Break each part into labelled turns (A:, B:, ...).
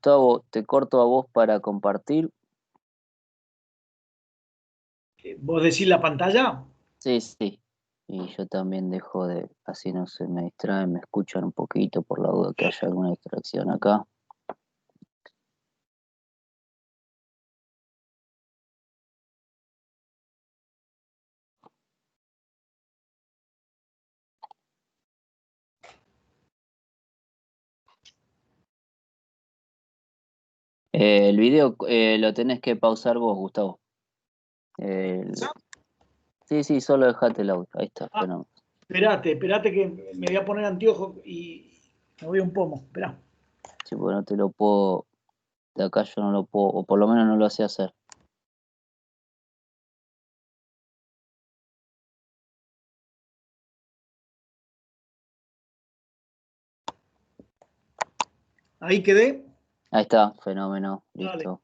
A: Gustavo, te corto a vos para compartir.
B: ¿Vos decís la pantalla?
A: Sí, sí. Y yo también dejo de, así no se me distraen, me escuchan un poquito por la duda que haya alguna distracción acá. El video lo tenés que pausar vos, Gustavo. El- Sí, sí, solo dejate el audio. Ahí está,
B: Ah,
A: fenómeno.
B: esperate que me voy a poner anteojos y me voy un pomo. Esperá.
A: Sí, porque no te lo puedo, de acá yo no lo puedo, o por lo menos no lo sé hacer.
B: Ahí quedé.
A: Ahí está, fenómeno,
B: Dale.
A: listo.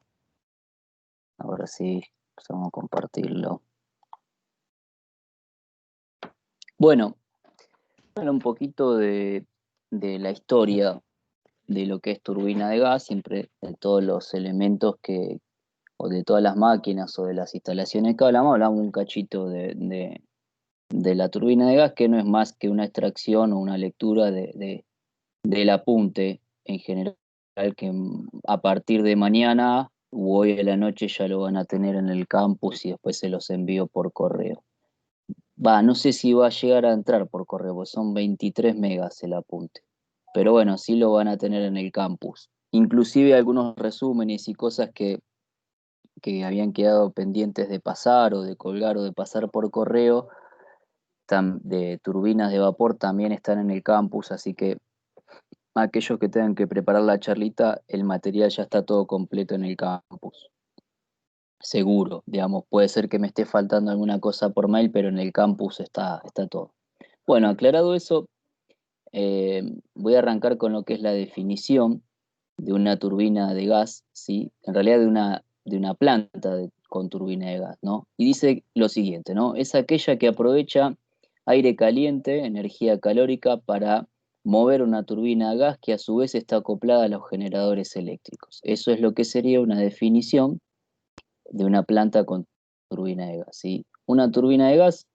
A: Ahora sí, vamos a compartirlo. Bueno, habla un poquito de la historia de lo que es turbina de gas, siempre de todos los elementos o de todas las máquinas o de las instalaciones que hablamos un cachito de la turbina de gas, que no es más que una extracción o una lectura del apunte en general, que a partir de mañana u hoy de la noche ya lo van a tener en el campus y después se los envío por correo. Va, no sé si va a llegar a entrar por correo, porque son 23 megas el apunte. Pero bueno, sí lo van a tener en el campus. Inclusive algunos resúmenes y cosas que habían quedado pendientes de pasar o de colgar o de pasar por correo, de turbinas de vapor también están en el campus, así que aquellos que tengan que preparar la charlita, el material ya está todo completo en el campus. Seguro, digamos, puede ser que me esté faltando alguna cosa por mail, pero en el campus está todo. Bueno, aclarado eso, voy a arrancar con lo que es la definición de una turbina de gas, ¿sí? En realidad de una planta con turbina de gas, ¿no? Y dice lo siguiente, ¿no? Es aquella que aprovecha aire caliente, energía calórica, para mover una turbina de gas que a su vez está acoplada a los generadores eléctricos. Eso es lo que sería una definición de una planta con turbina de gas, ¿sí? Una turbina de gas,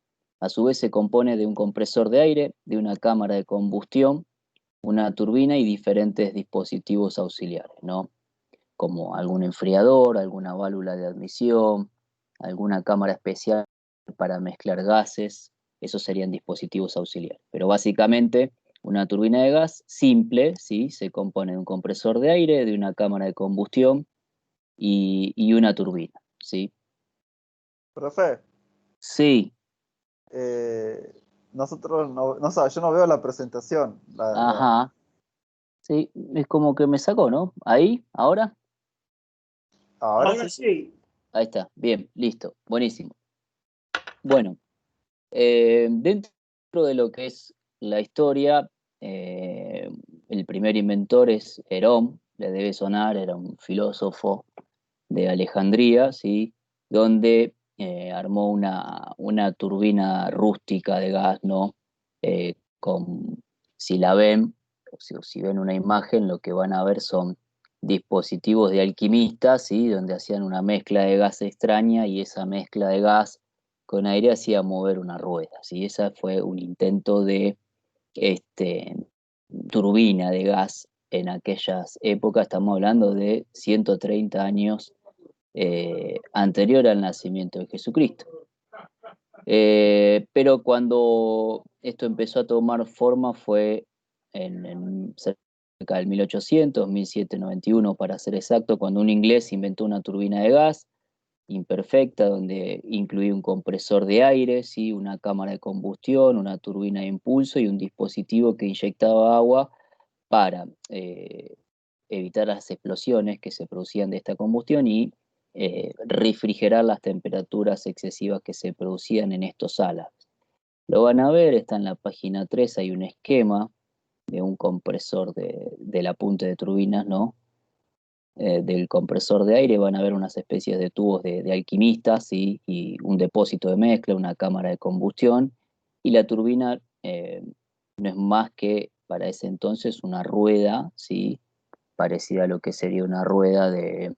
A: a su vez, se compone de un compresor de aire, de una cámara de combustión, una turbina y diferentes dispositivos auxiliares, ¿no? Como algún enfriador, alguna válvula de admisión, alguna cámara especial para mezclar gases, esos serían dispositivos auxiliares. Pero básicamente, una turbina de gas simple, ¿sí? Se compone de un compresor de aire, de una cámara de combustión y una turbina, ¿sí?
C: Profe,
A: Sí,
C: eh, nosotros no, yo no veo la presentación.
A: ajá, sí, es como que me sacó, ¿no? Ahí, ahora,
C: Ahora
B: Ahora
C: sí.
B: sí.
A: ahí está, bien, listo, buenísimo. Bueno, dentro de lo que es la historia, eh, el primer inventor es Herón, le debe sonar, era un filósofo de Alejandría, ¿sí? Donde armó una turbina rústica de gas, ¿no? Si la ven, o si ven una imagen, lo que van a ver son dispositivos de alquimistas, ¿sí? Donde hacían una mezcla de gas extraña y esa mezcla de gas con aire hacía mover una rueda, ¿sí? Ese fue un intento de este, turbina de gas en aquellas épocas, estamos hablando de 130 años anterior al nacimiento de Jesucristo. Pero cuando esto empezó a tomar forma fue cerca del 1800, 1791 para ser exacto, cuando un inglés inventó una turbina de gas imperfecta, donde incluía un compresor de aire, ¿sí? Una cámara de combustión, una turbina de impulso y un dispositivo que inyectaba agua para evitar las explosiones que se producían de esta combustión y refrigerar las temperaturas excesivas que se producían en estos salas. Lo van a ver, está en la página 3, hay un esquema de un compresor del apunte de turbinas, ¿no? Del compresor de aire van a ver unas especies de tubos de alquimistas, ¿sí? Y un depósito de mezcla, una cámara de combustión, y la turbina no es más que para ese entonces una rueda, ¿sí? parecida a lo que sería una rueda de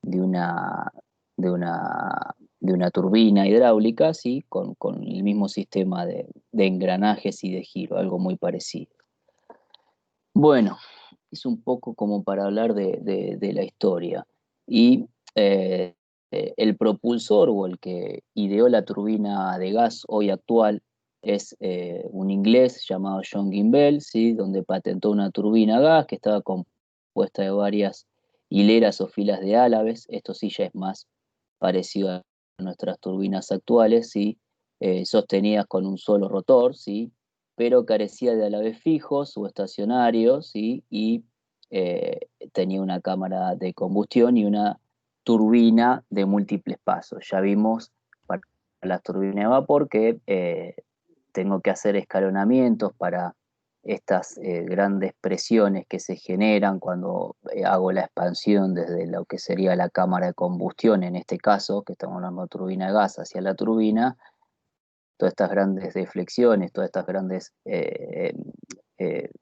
A: una, de una, de una turbina hidráulica, ¿sí? Con el mismo sistema de engranajes y de giro, algo muy parecido. Bueno, es un poco como para hablar de la historia. Y eh, el propulsor o el que ideó la turbina de gas hoy actual es un inglés llamado John Gimbel, ¿sí? Donde patentó una turbina a gas que estaba compuesta de varias hileras o filas de álabes. Esto sí ya es más parecido a nuestras turbinas actuales, ¿sí? Sostenidas con un solo rotor, ¿sí? Pero carecía de álabes fijos o estacionarios, ¿sí? Y tenía una cámara de combustión y una turbina de múltiples pasos. Ya vimos para las turbinas de vapor que tengo que hacer escalonamientos para estas grandes presiones que se generan cuando hago la expansión desde lo que sería la cámara de combustión, en este caso, que estamos hablando de turbina de gas hacia la turbina, todas estas grandes deflexiones, todas estas grandes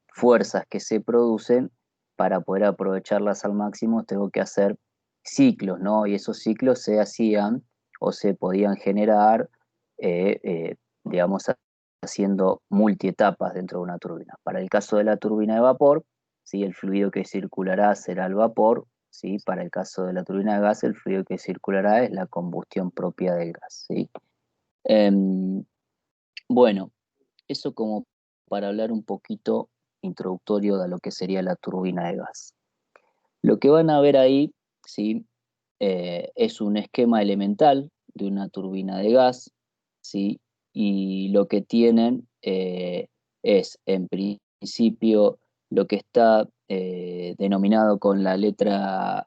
A: fuerzas que se producen, para poder aprovecharlas al máximo, tengo que hacer ciclos, ¿no? Y esos ciclos se hacían o se podían generar, digamos, haciendo multietapas dentro de una turbina. Para el caso de la turbina de vapor, ¿sí? El fluido que circulará será el vapor, ¿sí? Para el caso de la turbina de gas, el fluido que circulará es la combustión propia del gas, ¿sí? Bueno, eso como para hablar un poquito introductorio de lo que sería la turbina de gas. Lo que van a ver ahí, ¿sí? Es un esquema elemental de una turbina de gas, ¿sí? Y lo que tienen es, en principio, lo que está denominado con la letra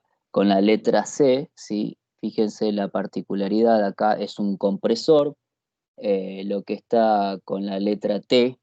A: C, ¿sí? Fíjense la particularidad acá, es un compresor. Lo que está con la letra T,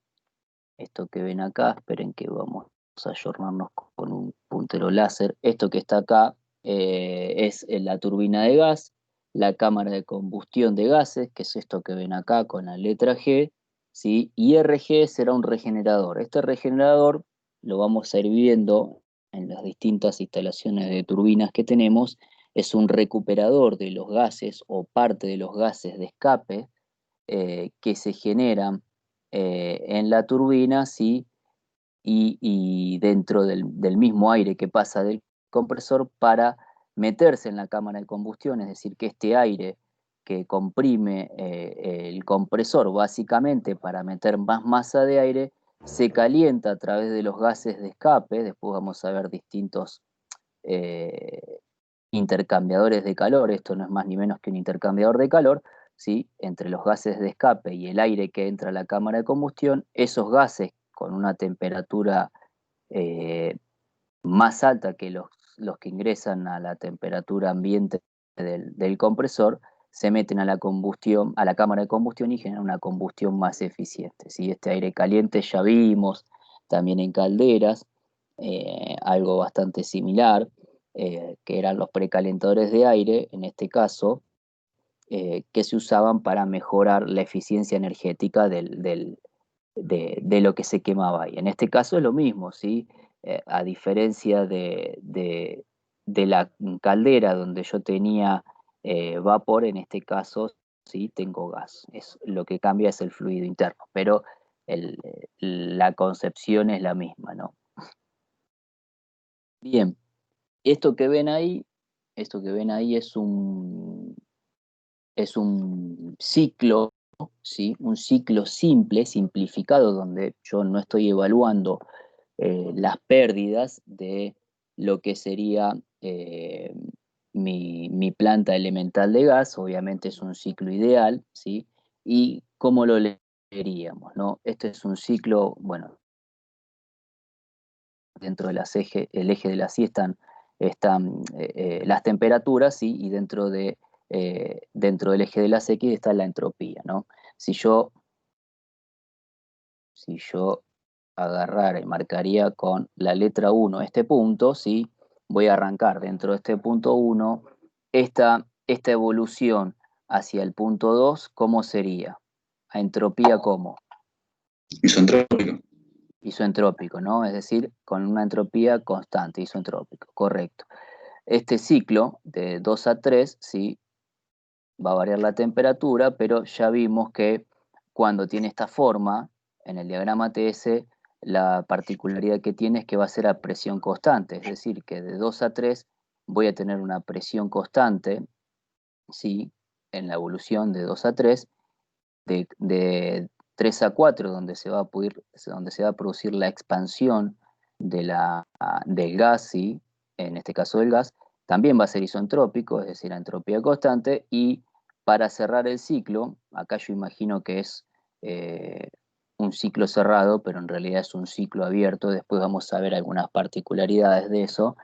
A: esto que ven acá, esperen que vamos a ayornarnos con un puntero láser. Esto que está acá es la turbina de gas, la cámara de combustión de gases, que es esto que ven acá con la letra G, ¿sí? Y RG será un regenerador. Este regenerador lo vamos a ir viendo en las distintas instalaciones de turbinas que tenemos. Es un recuperador de los gases o parte de los gases de escape que se generan en la turbina, ¿sí? Y dentro del mismo aire que pasa del compresor para meterse en la cámara de combustión, es decir, que este aire que comprime el compresor básicamente para meter más masa de aire, se calienta a través de los gases de escape. Después vamos a ver distintos eh, intercambiadores de calor. Esto no es más ni menos que un intercambiador de calor, ¿sí? Entre los gases de escape y el aire que entra a la cámara de combustión. Esos gases con una temperatura eh, más alta que los que ingresan a la temperatura ambiente del compresor, se meten a la combustión, a la cámara de combustión, y generan una combustión más eficiente, ¿sí? Este aire caliente ya vimos también en calderas, algo bastante similar, que eran los precalentadores de aire, en este caso, que se usaban para mejorar la eficiencia energética de lo que se quemaba ahí. En este caso es lo mismo, ¿sí? A diferencia de la caldera donde yo tenía vapor, en este caso sí tengo gas. Lo que cambia es el fluido interno, pero la concepción es la misma, ¿no? Bien, esto que ven ahí, esto que ven ahí es un ciclo, ¿sí? Un ciclo simple, simplificado, donde yo no estoy evaluando las pérdidas de lo que sería mi planta elemental de gas. Obviamente es un ciclo ideal, ¿sí? ¿Y cómo lo leeríamos, no? Este es un ciclo, bueno, dentro del el eje de la SI están las temperaturas, ¿sí? Y dentro del eje de las X está la entropía, ¿no? Si yo, si yo agarrara y marcaría con la letra 1 este punto, ¿sí? Voy a arrancar dentro de este punto 1 esta evolución hacia el punto 2, ¿cómo sería? A entropía, ¿cómo?
D: Isentrópico.
A: Isoentrópico, ¿no? Es decir, con una entropía constante, isoentrópico, correcto. Este ciclo de 2 a 3, sí, va a variar la temperatura, pero ya vimos que cuando tiene esta forma, en el diagrama TS, la particularidad que tiene es que va a ser a presión constante, es decir, que de 2 a 3 voy a tener una presión constante, ¿sí? En la evolución de 2 a 3, de 3 a 4, donde se va a producir la expansión del gas, ¿sí? En este caso del gas, también va a ser isentrópico, es decir, a entropía constante, y para cerrar el ciclo, acá yo imagino que es eh, un ciclo cerrado, pero en realidad es un ciclo abierto, después vamos a ver algunas particularidades de eso,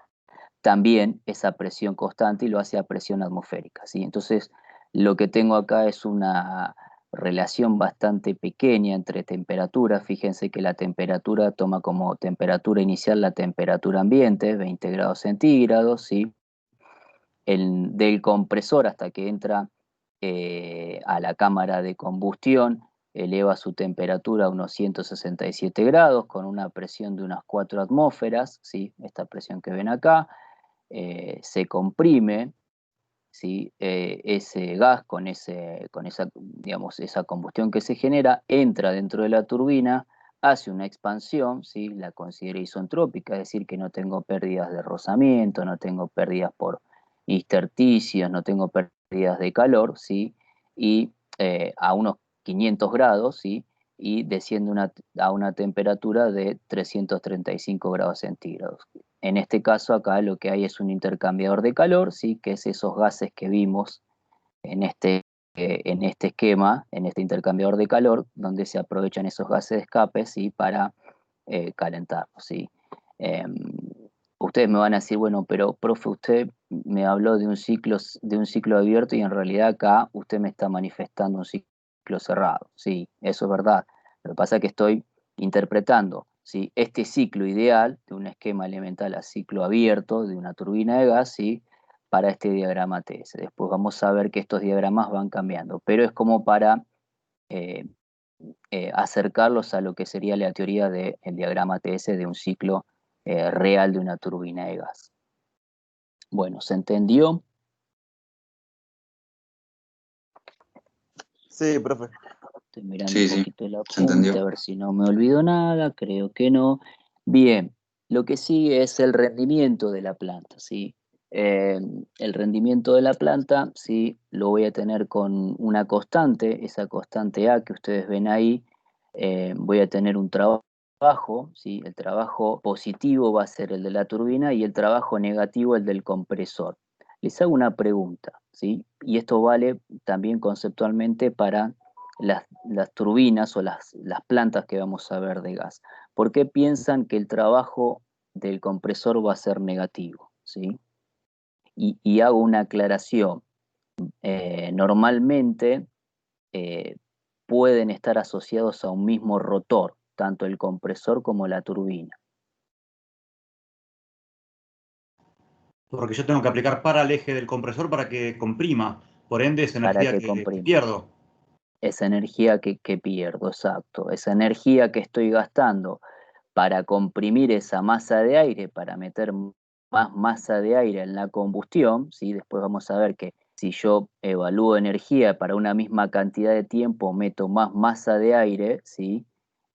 A: también es a presión constante y lo hace a presión atmosférica, ¿sí? Entonces, lo que tengo acá es una relación bastante pequeña entre temperaturas. Fíjense que la temperatura toma como temperatura inicial la temperatura ambiente, 20 grados centígrados, ¿sí? Del compresor hasta que entra a la cámara de combustión, eleva su temperatura a unos 167 grados con una presión de unas 4 atmósferas, ¿sí? Esta presión que ven acá, se comprime, ¿sí? Ese gas con esa, digamos, esa combustión que se genera, entra dentro de la turbina, hace una expansión, ¿sí? La considero isentrópica, es decir, que no tengo pérdidas de rozamiento, no tengo pérdidas por intersticios, no tengo pérdidas de calor, ¿sí? Y a unos 500 grados, ¿sí? Y desciende a una temperatura de 335 grados centígrados. En este caso acá lo que hay es un intercambiador de calor, ¿sí? Que es esos gases que vimos en este esquema, en este intercambiador de calor, donde se aprovechan esos gases de escape, ¿sí? Para calentarlos, ¿sí? Eh, Ustedes me van a decir, bueno, pero profe, usted me habló de un ciclo abierto y en realidad acá usted me está manifestando un ciclo cerrado. Sí, eso es verdad. Lo que pasa es que estoy interpretando, ¿sí? Este ciclo ideal de un esquema elemental a ciclo abierto de una turbina de gas, ¿sí? Para este diagrama TS. Después vamos a ver que estos diagramas van cambiando, pero es como para eh, acercarlos a lo que sería la teoría del diagrama TS de un ciclo real de una turbina de gas. Bueno, ¿se entendió?
C: Sí, profe.
A: Estoy mirando un
D: Sí, sí,
A: poquito el
D: se
A: apunte, a
D: entendió.
A: ver si no me olvido nada, creo que no. Bien, lo que sigue es el rendimiento de la planta, ¿sí? El rendimiento de la planta, sí, lo voy a tener con una constante, esa constante A que ustedes ven ahí, voy a tener un trabajo, ¿sí? El trabajo positivo va a ser el de la turbina y el trabajo negativo el del compresor. Les hago una pregunta, ¿sí? Y esto vale también conceptualmente para las turbinas o las plantas que vamos a ver de gas. ¿Por qué piensan que el trabajo del compresor va a ser negativo? ¿Sí? Y hago una aclaración. Normalmente eh, pueden estar asociados a un mismo rotor, tanto el compresor como la turbina.
E: Porque yo tengo que aplicar para el eje del compresor para que comprima. Por ende, es
A: Para
E: energía
A: que
E: que
A: comprima.
E: pierdo.
A: Esa energía que pierdo, exacto. Esa energía que estoy gastando para comprimir esa masa de aire, para meter más masa de aire en la combustión, ¿sí? Después vamos a ver que si yo evalúo energía para una misma cantidad de tiempo, meto más masa de aire, ¿sí?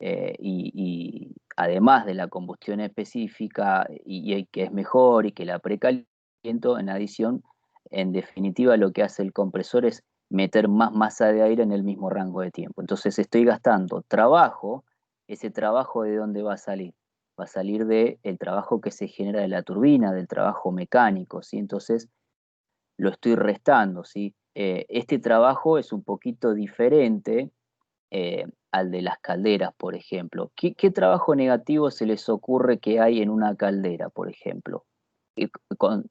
A: Y además de la combustión específica, y que es mejor y que la precaliento, en adición, en definitiva lo que hace el compresor es meter más masa de aire en el mismo rango de tiempo. Entonces estoy gastando trabajo. ¿Ese trabajo de dónde va a salir? Va a salir del trabajo que se genera de la turbina, del trabajo mecánico, ¿sí? Entonces lo estoy restando, ¿sí? Este trabajo es un poquito diferente al de las calderas, por ejemplo. ¿Qué trabajo negativo se les ocurre que hay en una caldera, por ejemplo?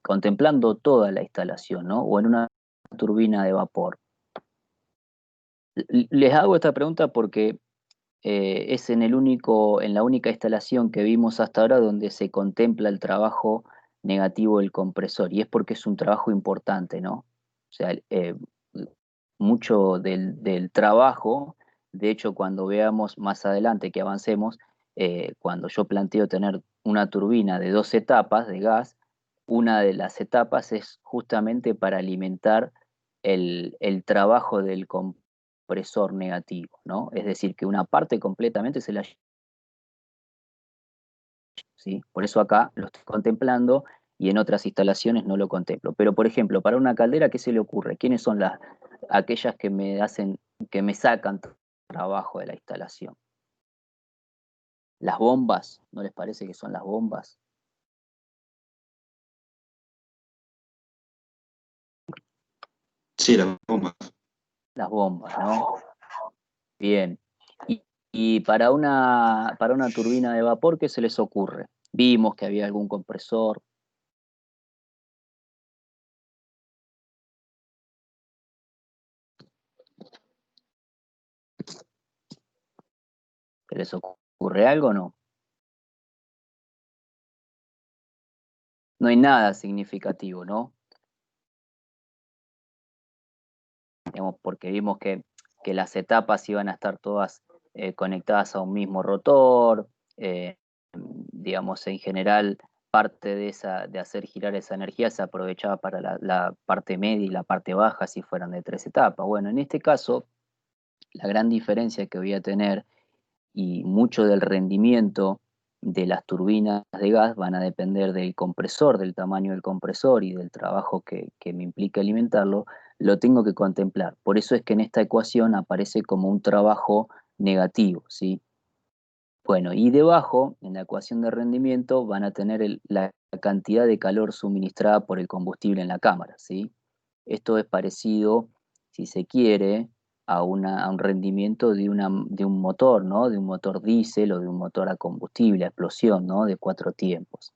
A: Contemplando toda la instalación, ¿no? O en una turbina de vapor. Les hago esta pregunta porque es en la única instalación que vimos hasta ahora donde se contempla el trabajo negativo del compresor, y es porque es un trabajo importante, ¿no? O sea, mucho del trabajo, de hecho, cuando veamos más adelante que avancemos, cuando yo planteo tener una turbina de 2 etapas de gas, una de las etapas es justamente para alimentar el trabajo del compresor negativo, ¿no? Es decir, que una parte completamente se la... ¿sí? Por eso acá lo estoy contemplando y en otras instalaciones no lo contemplo. Pero, por ejemplo, para una caldera, ¿qué se le ocurre? ¿Quiénes son aquellas que me hacen, que me sacan trabajo de la instalación? Las bombas, ¿no les parece que son las bombas?
E: Sí, las bombas.
A: Las bombas, ¿no? Bien. Y para una turbina de vapor, ¿qué se les ocurre? Vimos que había algún compresor. ¿Se les ocurre algo o no? No hay nada significativo, ¿no? Digamos, porque vimos que las etapas iban a estar todas conectadas a un mismo rotor, digamos, en general, parte de hacer girar esa energía se aprovechaba para la parte media y la parte baja si fueran de 3 etapas. Bueno, en este caso, la gran diferencia que voy a tener y mucho del rendimiento de las turbinas de gas van a depender del compresor, del tamaño del compresor y del trabajo que me implica alimentarlo, lo tengo que contemplar. Por eso es que en esta ecuación aparece como un trabajo negativo, ¿sí? Bueno, y debajo, en la ecuación de rendimiento, van a tener la cantidad de calor suministrada por el combustible en la cámara, ¿sí? Esto es parecido, si se quiere, a un rendimiento de un motor, ¿no? De un motor diésel o de un motor a combustible, a explosión, ¿no? De 4 tiempos.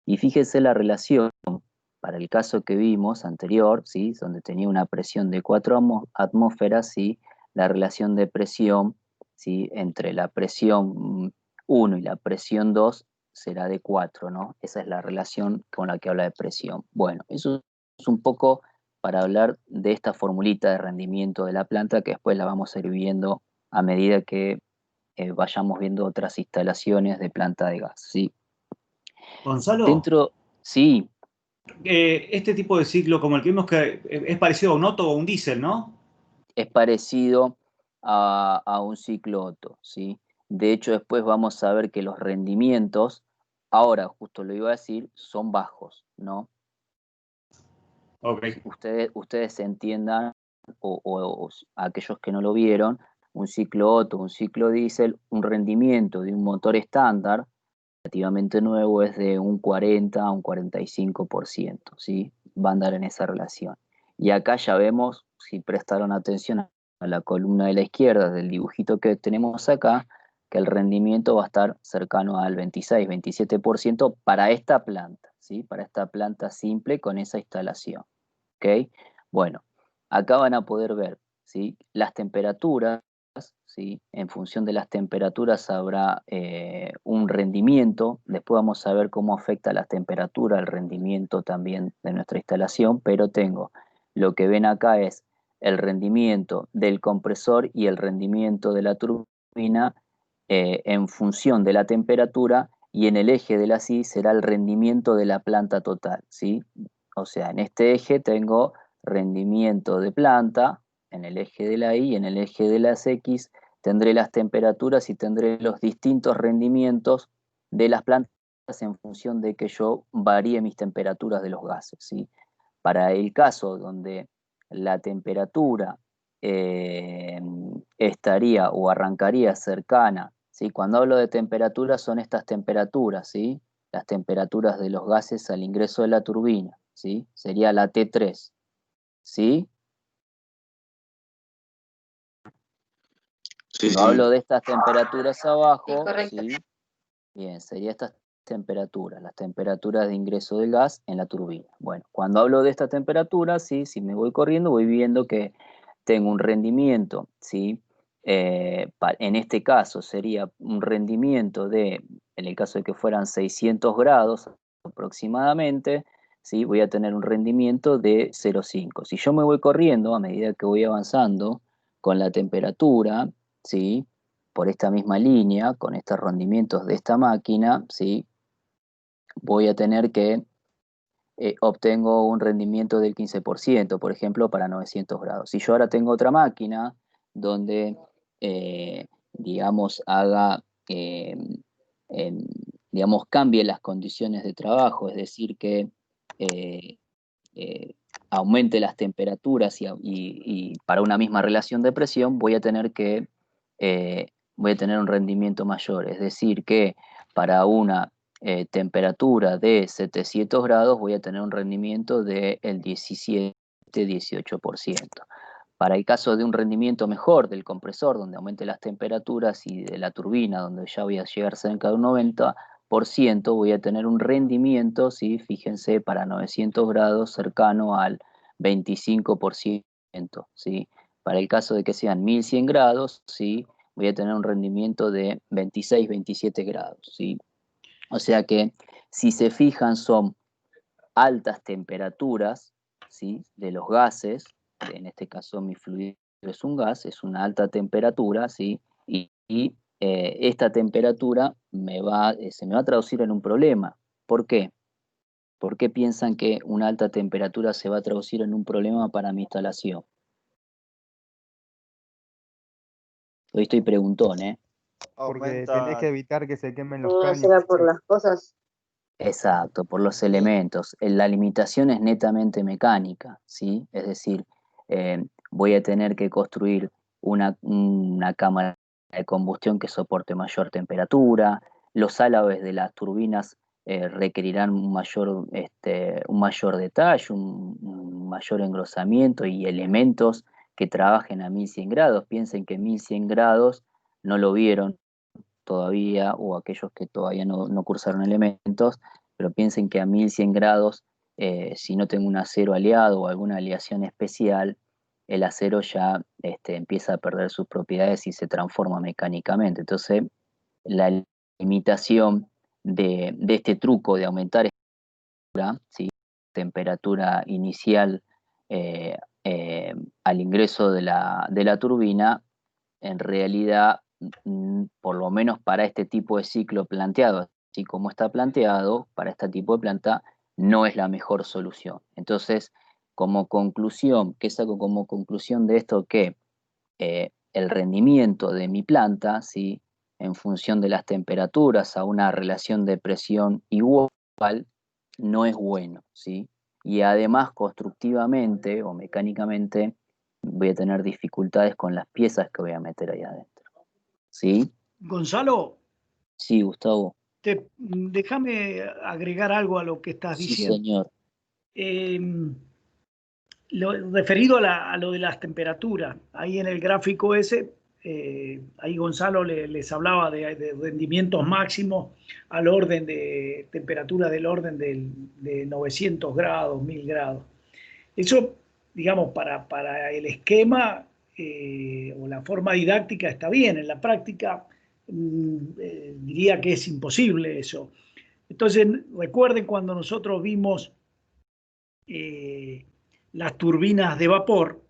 A: Y fíjese la relación, para el caso que vimos anterior, ¿sí? Donde tenía una presión de 4 atmósferas, ¿sí? La relación de presión, ¿sí? Entre la presión 1 y la presión 2 será de 4, ¿no? Esa es la relación con la que habla de presión. Bueno, eso es un poco para hablar de esta formulita de rendimiento de la planta que después la vamos a ir viendo a medida que vayamos viendo otras instalaciones de planta de gas, ¿sí?
E: Gonzalo,
A: Dentro, sí,
E: este tipo de ciclo como el que vimos que es parecido a un Otto o un diésel, ¿no?
A: es parecido a un ciclo Otto, ¿sí? De hecho, después vamos a ver que los rendimientos, ahora justo lo iba a decir, son bajos, ¿no?
E: Ok.
A: Ustedes entiendan, o aquellos que no lo vieron, un ciclo Otto, un ciclo diésel, un rendimiento de un motor estándar relativamente nuevo es de un 40 a un 45%, ¿sí? Va a andar en esa relación. Y acá ya vemos, si prestaron atención a la columna de la izquierda del dibujito que tenemos acá, que el rendimiento va a estar cercano al 26-27% para esta planta, ¿sí? Para esta planta simple con esa instalación. ¿Ok? Bueno, acá van a poder ver, ¿sí? Las temperaturas, ¿sí? En función de las temperaturas habrá un rendimiento, después vamos a ver cómo afecta la temperatura el rendimiento también de nuestra instalación, pero tengo, lo que ven acá es el rendimiento del compresor y el rendimiento de la turbina en función de la temperatura y en el eje de la Y será el rendimiento de la planta total, ¿sí? O sea, en este eje tengo rendimiento de planta, en el eje de la Y, en el eje de las X tendré las temperaturas y tendré los distintos rendimientos de las plantas en función de que yo varíe mis temperaturas de los gases, ¿sí? Para el caso donde la temperatura estaría o arrancaría cercana, ¿sí? Cuando hablo de temperatura son estas temperaturas, ¿sí? Las temperaturas de los gases al ingreso de la turbina, ¿sí? Sería la T3, ¿sí?
E: Sí,
A: Cuando
E: sí.
A: hablo de estas temperaturas
D: Sí,
A: abajo,
D: correcto.
A: ¿sí? Bien, sería estas temperaturas, las temperaturas de ingreso del gas en la turbina. Bueno, cuando hablo de esta temperatura, ¿sí? Si me voy corriendo, voy viendo que tengo un rendimiento, ¿sí? En este caso sería un rendimiento de, en el caso de que fueran 600 grados aproximadamente, ¿sí? Voy a tener un rendimiento de 0,5. Si yo me voy corriendo a medida que voy avanzando con la temperatura, ¿sí? por esta misma línea, con estos rendimientos de esta máquina, ¿sí? Voy a tener que obtengo un rendimiento del 15%, por ejemplo, para 900 grados. Si yo ahora tengo otra máquina donde, digamos, haga, em, digamos, cambie las condiciones de trabajo, es decir, que eh, eh, aumente las temperaturas y para una misma relación de presión voy a tener un rendimiento mayor. Es decir, que para una temperatura de 700 grados voy a tener un rendimiento del 17-18%. Para el caso de un rendimiento mejor del compresor, donde aumente las temperaturas, y de la turbina, donde ya voy a llegar cerca de un 90%, voy a tener un rendimiento, ¿sí? Fíjense, para 900 grados cercano al 25%, ¿sí? Para el caso de que sean 1100 grados, ¿sí? Voy a tener un rendimiento de 26-27 grados, ¿sí? O sea que, si se fijan, son altas temperaturas, ¿sí? De los gases. En este caso mi fluido es un gas, es una alta temperatura, ¿sí? Y esta temperatura se me va a traducir en un problema. ¿Por qué? ¿Por qué piensan que una alta temperatura se va a traducir en un problema para mi instalación? Hoy estoy preguntón, ¿eh?
D: Porque tenés que evitar que se quemen los
F: No
D: caños.
F: será por las cosas.
A: Exacto, por los elementos. La limitación es netamente mecánica, ¿sí? Es decir, voy a tener que construir una cámara de combustión que soporte mayor temperatura. Los álabes de las turbinas requerirán un mayor detalle, un mayor engrosamiento, y elementos que trabajen a 1100 grados. Piensen que 1100 grados no lo vieron todavía, o aquellos que todavía no cursaron elementos, pero piensen que a 1100 grados, si no tengo un acero aliado o alguna aleación especial, el acero ya empieza a perder sus propiedades y se transforma mecánicamente. Entonces, la limitación de este truco de aumentar ¿sí? Temperatura inicial eh, al ingreso de la turbina, en realidad, por lo menos para este tipo de ciclo planteado, así como está planteado, para este tipo de planta, no es la mejor solución. Entonces, como conclusión, ¿qué saco como conclusión de esto? Que el rendimiento de mi planta, ¿sí? En función de las temperaturas a una relación de presión igual, no es bueno, ¿sí? Y además, constructivamente o mecánicamente, voy a tener dificultades con las piezas que voy a meter ahí adentro, ¿sí?
B: Gonzalo,
A: Sí, Gustavo.
B: déjame agregar algo a lo que estás
A: Sí,
B: diciendo.
A: señor.
B: Referido a lo de las temperaturas, ahí en el gráfico ese, ahí Gonzalo les hablaba de rendimientos máximos al orden de temperatura del orden de 900 grados, 1000 grados. Eso, digamos, para el esquema o la forma didáctica está bien. En la práctica diría que es imposible eso. Entonces, recuerden cuando nosotros vimos las turbinas de vapor,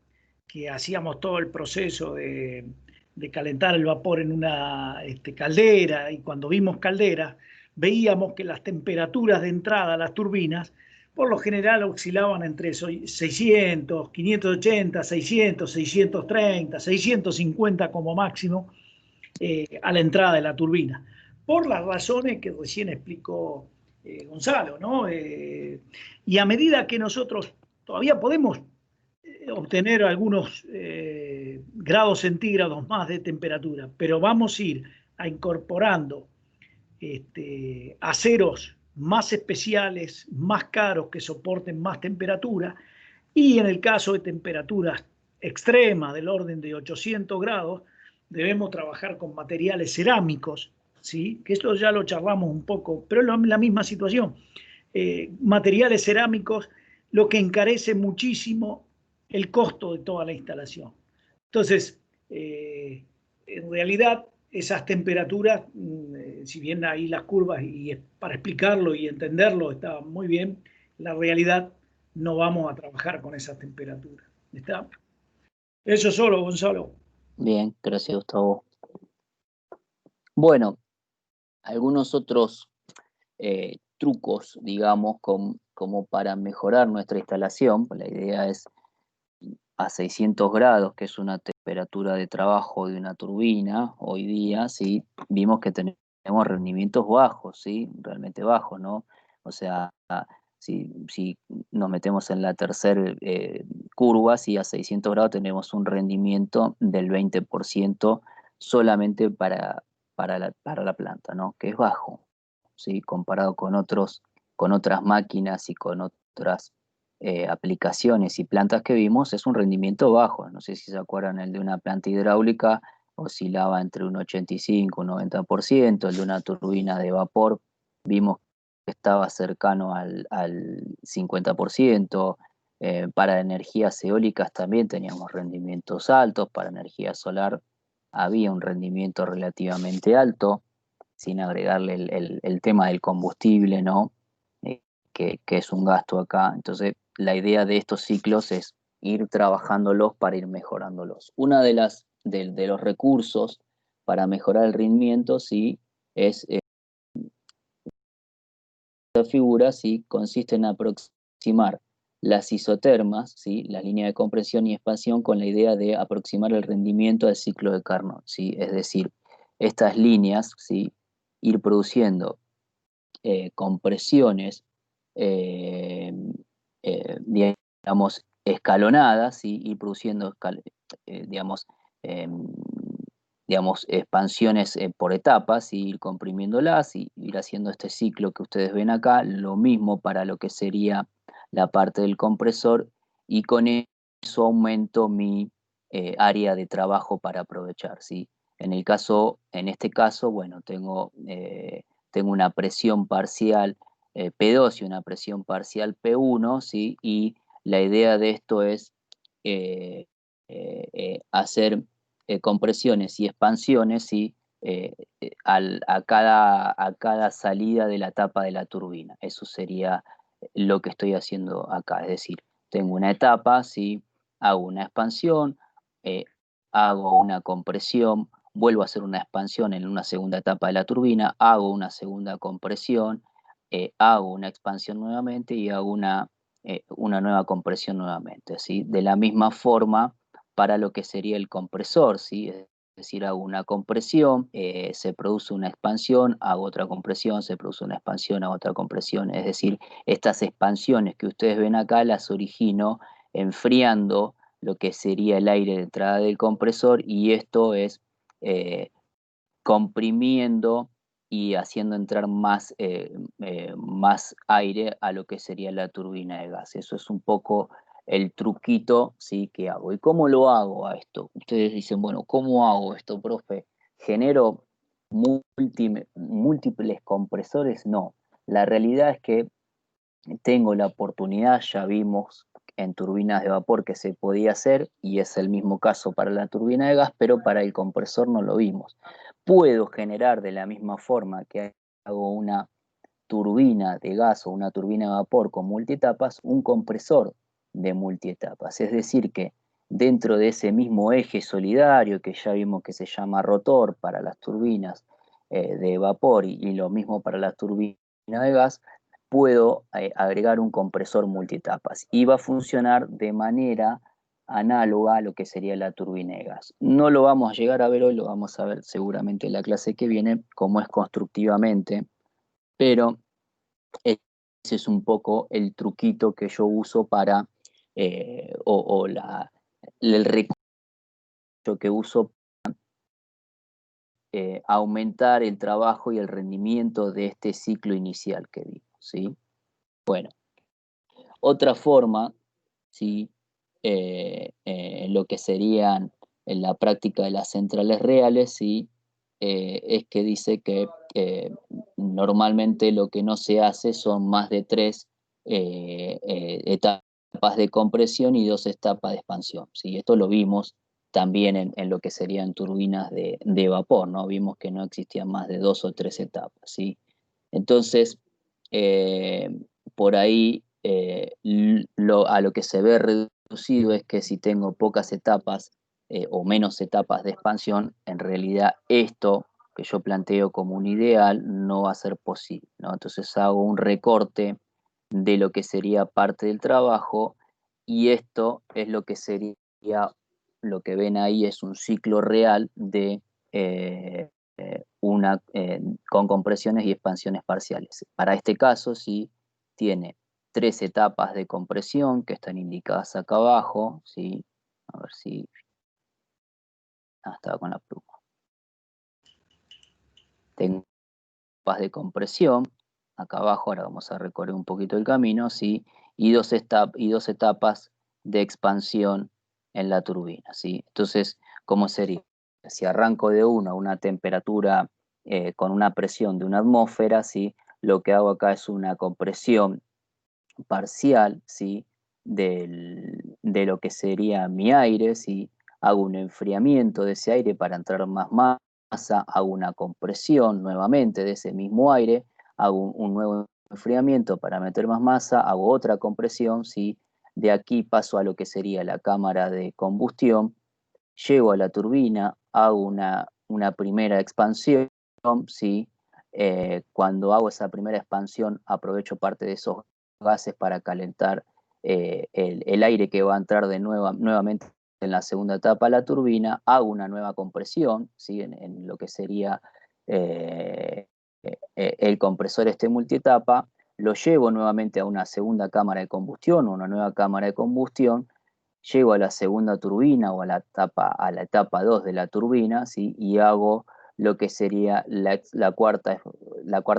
B: que hacíamos todo el proceso de calentar el vapor en una caldera, y cuando vimos calderas, veíamos que las temperaturas de entrada a las turbinas por lo general oscilaban entre 600, 580, 600, 630, 650 como máximo a la entrada de la turbina, por las razones que recién explicó Gonzalo, ¿no? Y a medida que nosotros todavía podemos obtener algunos grados centígrados más de temperatura, pero vamos a ir incorporando aceros más especiales, más caros, que soporten más temperatura, y en el caso de temperaturas extremas del orden de 800 grados, debemos trabajar con materiales cerámicos, ¿sí? Que esto ya lo charlamos un poco, pero es la misma situación. Materiales cerámicos, lo que encarece muchísimo el costo de toda la instalación. Entonces, en realidad, esas temperaturas, si bien ahí las curvas, y para explicarlo y entenderlo está muy bien, la realidad no vamos a trabajar con esas temperaturas. ¿Está? Eso solo, Gonzalo.
A: Bien, gracias, Gustavo. Bueno, algunos otros trucos, digamos, como para mejorar nuestra instalación. La idea es a 600 grados, que es una temperatura de trabajo de una turbina, hoy día, ¿sí? Vimos que tenemos rendimientos bajos, ¿sí? Realmente bajos, ¿no? O sea, si nos metemos en la tercera curva, ¿sí? A 600 grados tenemos un rendimiento del 20% solamente para la planta, ¿no? Que es bajo, ¿sí? Comparado con otras máquinas y con otras aplicaciones y plantas que vimos, es un rendimiento bajo. No sé si se acuerdan, el de una planta hidráulica oscilaba entre un 85 y un 90%, el de una turbina de vapor vimos que estaba cercano al 50%. Para energías eólicas también teníamos rendimientos altos, para energía solar había un rendimiento relativamente alto, sin agregarle el tema del combustible, ¿no? Que es un gasto acá. Entonces, la idea de estos ciclos es ir trabajándolos para ir mejorándolos. Una de los recursos para mejorar el rendimiento, sí, es esta figura, sí, consiste en aproximar las isotermas, ¿sí? La línea de compresión y expansión, con la idea de aproximar el rendimiento al ciclo de Carnot, ¿sí? Es decir, estas líneas, ¿sí? Ir produciendo compresiones, eh, digamos, escalonadas, ¿sí? Ir produciendo, digamos, eh, digamos, expansiones por etapas, y ir comprimiéndolas y ir haciendo este ciclo que ustedes ven acá. Lo mismo para lo que sería la parte del compresor, y con eso aumento mi área de trabajo para aprovechar, ¿sí? En este caso, bueno, tengo una presión parcial P2 y una presión parcial P1, ¿sí? Y la idea de esto es hacer compresiones y expansiones, ¿sí? A cada salida de la tapa de la turbina. Eso sería lo que estoy haciendo acá. Es decir, tengo una etapa, ¿sí? Hago una expansión, eh, hago una compresión, vuelvo a hacer una expansión en una segunda etapa de la turbina, hago una segunda compresión, hago una expansión nuevamente y hago una nueva compresión nuevamente, ¿sí? De la misma forma para lo que sería el compresor, ¿sí? Es decir, hago una compresión, se produce una expansión, hago otra compresión, se produce una expansión, hago otra compresión. Es decir, estas expansiones que ustedes ven acá las origino enfriando lo que sería el aire de entrada del compresor, y esto es eh, comprimiendo y haciendo entrar más aire a lo que sería la turbina de gas. Eso es un poco el truquito, ¿sí? Que hago. ¿Y cómo lo hago a esto? Ustedes dicen, bueno, ¿cómo hago esto, profe? ¿Genero múltiples compresores? No. La realidad es que tengo la oportunidad, ya vimos en turbinas de vapor que se podía hacer, y es el mismo caso para la turbina de gas, pero para el compresor no lo vimos. Puedo generar de la misma forma que hago una turbina de gas o una turbina de vapor con multietapas, un compresor de multietapas. Es decir, que dentro de ese mismo eje solidario que ya vimos que se llama rotor para las turbinas de vapor, y lo mismo para las turbinas de gas, puedo agregar un compresor multietapas y va a funcionar de manera análoga a lo que sería la turbina de gas. No lo vamos a llegar a ver hoy, lo vamos a ver seguramente en la clase que viene, cómo es constructivamente, pero ese es un poco el truquito que yo uso para, el recurso que uso para aumentar el trabajo y el rendimiento de este ciclo inicial que vimos, ¿sí? Bueno, otra forma, ¿sí? Lo que serían en la práctica de las centrales reales, ¿sí? Es que dice que normalmente lo que no se hace son más de 3 etapas de compresión y 2 etapas de expansión, ¿sí? Esto lo vimos también en lo que serían turbinas de vapor, ¿no? Vimos que no existían más de 2 o 3 etapas, ¿sí? Entonces, eh, por ahí a lo que se ve reducido es que si tengo pocas etapas o menos etapas de expansión, en realidad esto que yo planteo como un ideal no va a ser posible, ¿no? Entonces hago un recorte de lo que sería parte del trabajo, y esto es lo que sería, lo que ven ahí es un ciclo real de con compresiones y expansiones parciales. Para este caso, sí, tiene 3 etapas de compresión que están indicadas acá abajo, ¿sí? A ver si... estaba con la pluma. Tengo etapas de compresión, acá abajo, ahora vamos a recorrer un poquito el camino, ¿sí? Y dos etapas de expansión en la turbina, ¿sí? Entonces, ¿cómo sería? Si arranco de una temperatura con una presión de una atmósfera, ¿sí? Lo que hago acá es una compresión parcial, ¿sí? De lo que sería mi aire, ¿sí? Hago un enfriamiento de ese aire para entrar más masa, hago una compresión nuevamente de ese mismo aire, hago un nuevo enfriamiento para meter más masa, hago otra compresión, ¿sí? De aquí paso a lo que sería la cámara de combustión, llego a la turbina, hago una primera expansión, ¿sí? Cuando hago esa primera expansión, aprovecho parte de esos gases para calentar el aire que va a entrar nuevamente en la segunda etapa a la turbina, hago una nueva compresión, ¿sí? En lo que sería el compresor multietapa, lo llevo nuevamente a una segunda cámara de combustión, una nueva cámara de combustión, llego a la segunda turbina o a la etapa 2 de la turbina, ¿sí? Y hago lo que sería la cuarta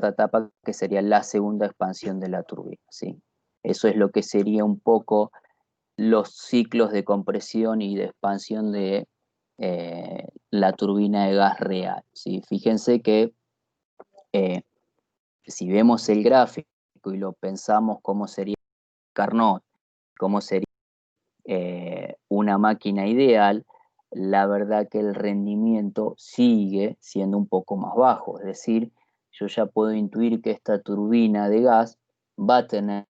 A: etapa, que sería la segunda expansión de la turbina, ¿sí? Eso es lo que sería un poco los ciclos de compresión y de expansión de la turbina de gas real, ¿sí? Fíjense que si vemos el gráfico y lo pensamos cómo sería Carnot, cómo sería una máquina ideal, la verdad que el rendimiento sigue siendo un poco más bajo. Es decir, yo ya puedo intuir que esta turbina de gas va a tener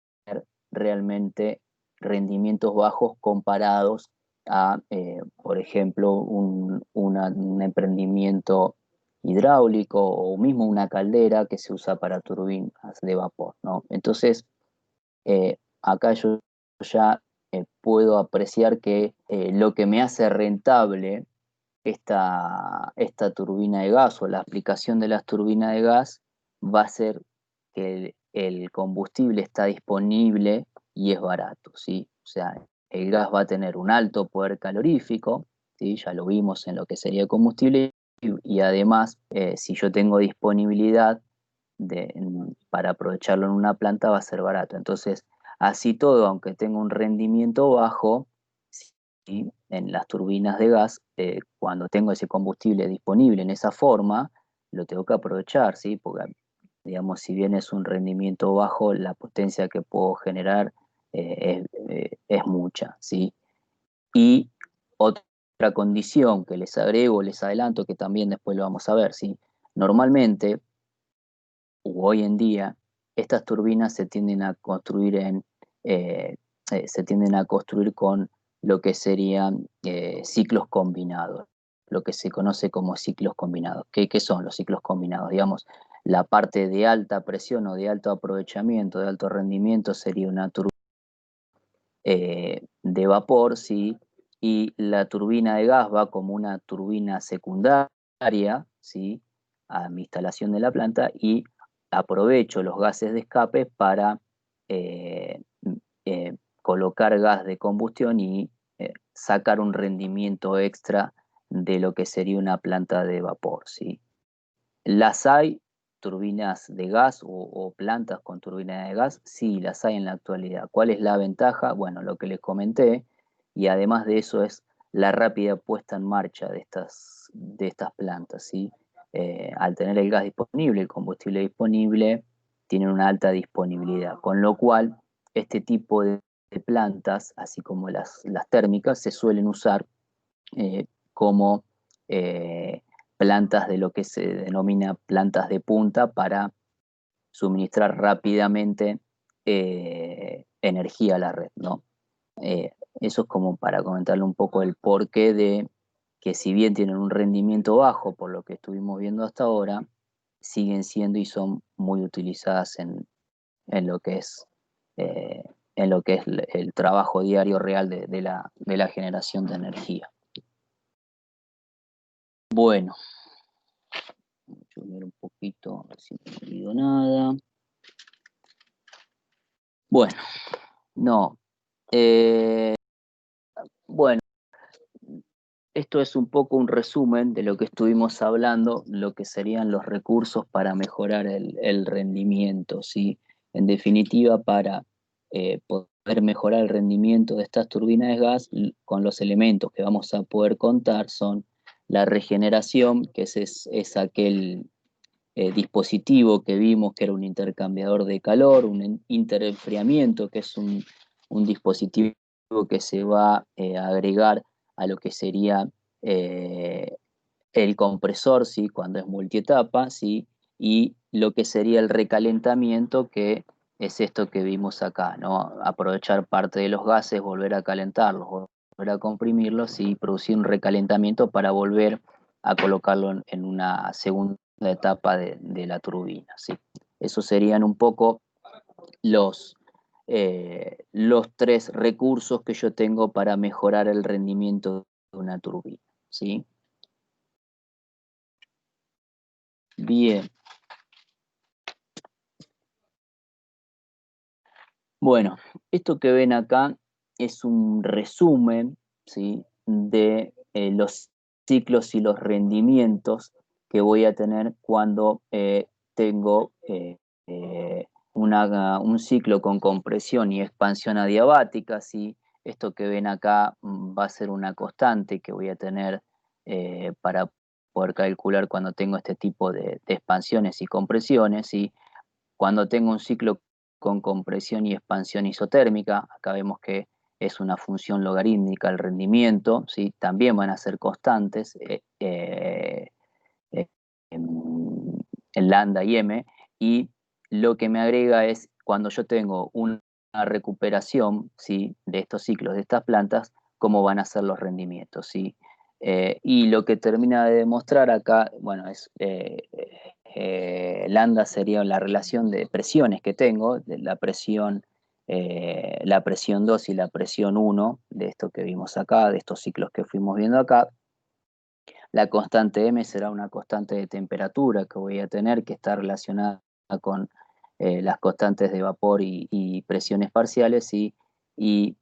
A: realmente rendimientos bajos comparados a, por ejemplo, un emprendimiento hidráulico o mismo una caldera que se usa para turbinas de vapor, ¿no? Entonces, acá yo ya puedo apreciar que lo que me hace rentable esta turbina de gas o la aplicación de las turbinas de gas va a ser que el combustible está disponible y es barato, ¿sí? O sea, el gas va a tener un alto poder calorífico, ¿sí? Ya lo vimos en lo que sería combustible, y además, si yo tengo disponibilidad para aprovecharlo en una planta, va a ser barato. Entonces, así todo, aunque tenga un rendimiento bajo, ¿sí? En las turbinas de gas, cuando tengo ese combustible disponible en esa forma, lo tengo que aprovechar, ¿sí? Porque, digamos, si bien es un rendimiento bajo, la potencia que puedo generar es mucha, ¿sí? Y otra condición que les agrego, les adelanto, que también después lo vamos a ver, ¿sí? Normalmente, hoy en día, estas turbinas se tienden a construir con lo que serían ciclos combinados, lo que se conoce como ciclos combinados. ¿Qué son los ciclos combinados? Digamos, la parte de alta presión o de alto aprovechamiento, de alto rendimiento, sería una turbina de vapor, ¿sí? Y la turbina de gas va como una turbina secundaria, ¿sí? A mi instalación de la planta, y aprovecho los gases de escape para eh, colocar gas de combustión y sacar un rendimiento extra de lo que sería una planta de vapor, ¿sí? Las hay, turbinas de gas o plantas con turbina de gas, sí, las hay en la actualidad. ¿Cuál es la ventaja? Bueno, lo que les comenté, y además de eso es la rápida puesta en marcha de estas plantas, ¿sí? Al tener el gas disponible, el combustible disponible, tienen una alta disponibilidad, con lo cual este tipo de plantas, así como las térmicas, se suelen usar como plantas de lo que se denomina plantas de punta para suministrar rápidamente energía a la red, ¿no? Eso es como para comentarle un poco el porqué de que si bien tienen un rendimiento bajo, por lo que estuvimos viendo hasta ahora, siguen siendo y son muy utilizadas en lo que es, el trabajo diario real de la generación de energía. Bueno, voy a ver un poquito, a ver si no olvido nada. Bueno, no. Bueno, esto es un poco un resumen de lo que estuvimos hablando, lo que serían los recursos para mejorar el rendimiento, ¿sí? En definitiva, para poder mejorar el rendimiento de estas turbinas de gas, con los elementos que vamos a poder contar son la regeneración, que es aquel dispositivo que vimos que era un intercambiador de calor, un interenfriamiento, que es un dispositivo que se va a agregar a lo que sería el compresor, ¿sí? Cuando es multietapa, ¿sí? Y lo que sería el recalentamiento, que es esto que vimos acá, ¿no? Aprovechar parte de los gases, volver a calentarlos, volver a comprimirlos y producir un recalentamiento para volver a colocarlo en una segunda etapa de la turbina, ¿sí? Esos serían un poco los 3 recursos que yo tengo para mejorar el rendimiento de una turbina, ¿sí? Bien. Bueno, esto que ven acá es un resumen, ¿sí? De los ciclos y los rendimientos que voy a tener cuando tengo un ciclo con compresión y expansión adiabática, ¿sí? Esto que ven acá va a ser una constante que voy a tener para poder calcular cuando tengo este tipo de expansiones y compresiones, ¿sí? Cuando tengo un ciclo con compresión y expansión isotérmica, acá vemos que es una función logarítmica el rendimiento, ¿sí? También van a ser constantes en lambda y m, y lo que me agrega es cuando yo tengo una recuperación, ¿sí? De estos ciclos, de estas plantas, cómo van a ser los rendimientos, ¿sí? Y lo que termina de demostrar acá, bueno, es lambda sería la relación de presiones que tengo, de la presión 2 y la presión 1, de esto que vimos acá, de estos ciclos que fuimos viendo acá. La constante M será una constante de temperatura que voy a tener, que está relacionada con las constantes de vapor y presiones parciales, y